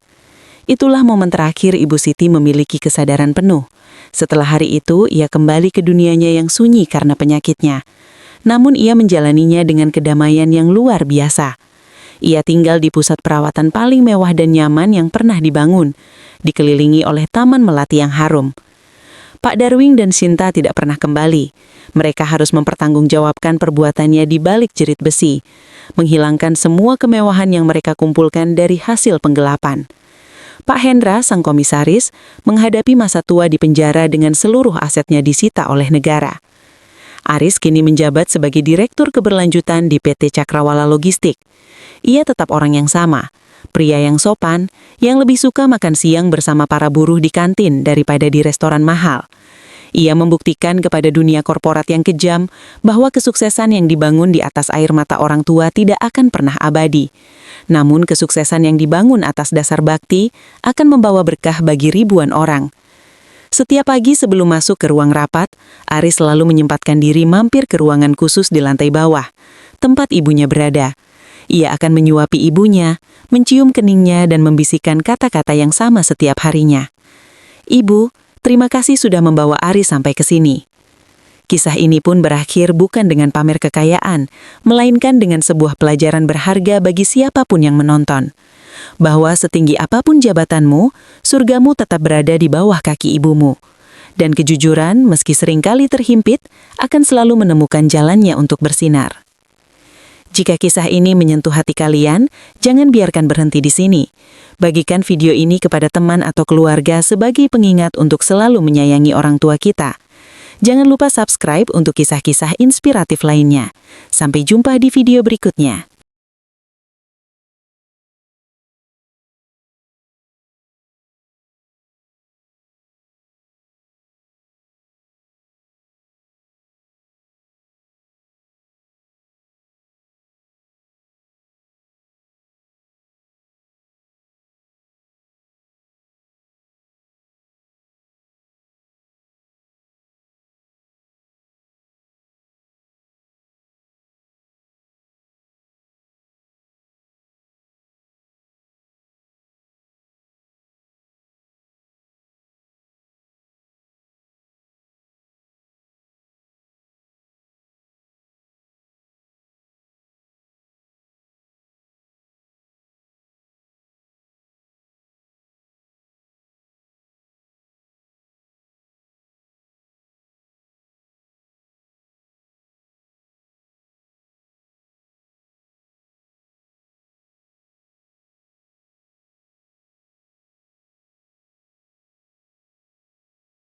Itulah momen terakhir Ibu Siti memiliki kesadaran penuh. Setelah hari itu, ia kembali ke dunianya yang sunyi karena penyakitnya. Namun ia menjalaninya dengan kedamaian yang luar biasa. Ia tinggal di pusat perawatan paling mewah dan nyaman yang pernah dibangun, dikelilingi oleh taman melati yang harum. Pak Darwing dan Sinta tidak pernah kembali. Mereka harus mempertanggungjawabkan perbuatannya di balik jerit besi, menghilangkan semua kemewahan yang mereka kumpulkan dari hasil penggelapan. Pak Hendra, sang komisaris, menghadapi masa tua di penjara dengan seluruh asetnya disita oleh negara. Aris kini menjabat sebagai Direktur Keberlanjutan di PT Cakrawala Logistik. Ia tetap orang yang sama, pria yang sopan, yang lebih suka makan siang bersama para buruh di kantin daripada di restoran mahal. Ia membuktikan kepada dunia korporat yang kejam bahwa kesuksesan yang dibangun di atas air mata orang tua tidak akan pernah abadi. Namun kesuksesan yang dibangun atas dasar bakti akan membawa berkah bagi ribuan orang. Setiap pagi sebelum masuk ke ruang rapat, Aris selalu menyempatkan diri mampir ke ruangan khusus di lantai bawah, tempat ibunya berada. Ia akan menyuapi ibunya, mencium keningnya dan membisikkan kata-kata yang sama setiap harinya. "Ibu, terima kasih sudah membawa Aris sampai ke sini." Kisah ini pun berakhir bukan dengan pamer kekayaan, melainkan dengan sebuah pelajaran berharga bagi siapapun yang menonton. Bahwa setinggi apapun jabatanmu, surgamu tetap berada di bawah kaki ibumu. Dan kejujuran, meski seringkali terhimpit, akan selalu menemukan jalannya untuk bersinar. Jika kisah ini menyentuh hati kalian, jangan biarkan berhenti di sini. Bagikan video ini kepada teman atau keluarga sebagai pengingat untuk selalu menyayangi orang tua kita. Jangan lupa subscribe untuk kisah-kisah inspiratif lainnya. Sampai jumpa di video berikutnya.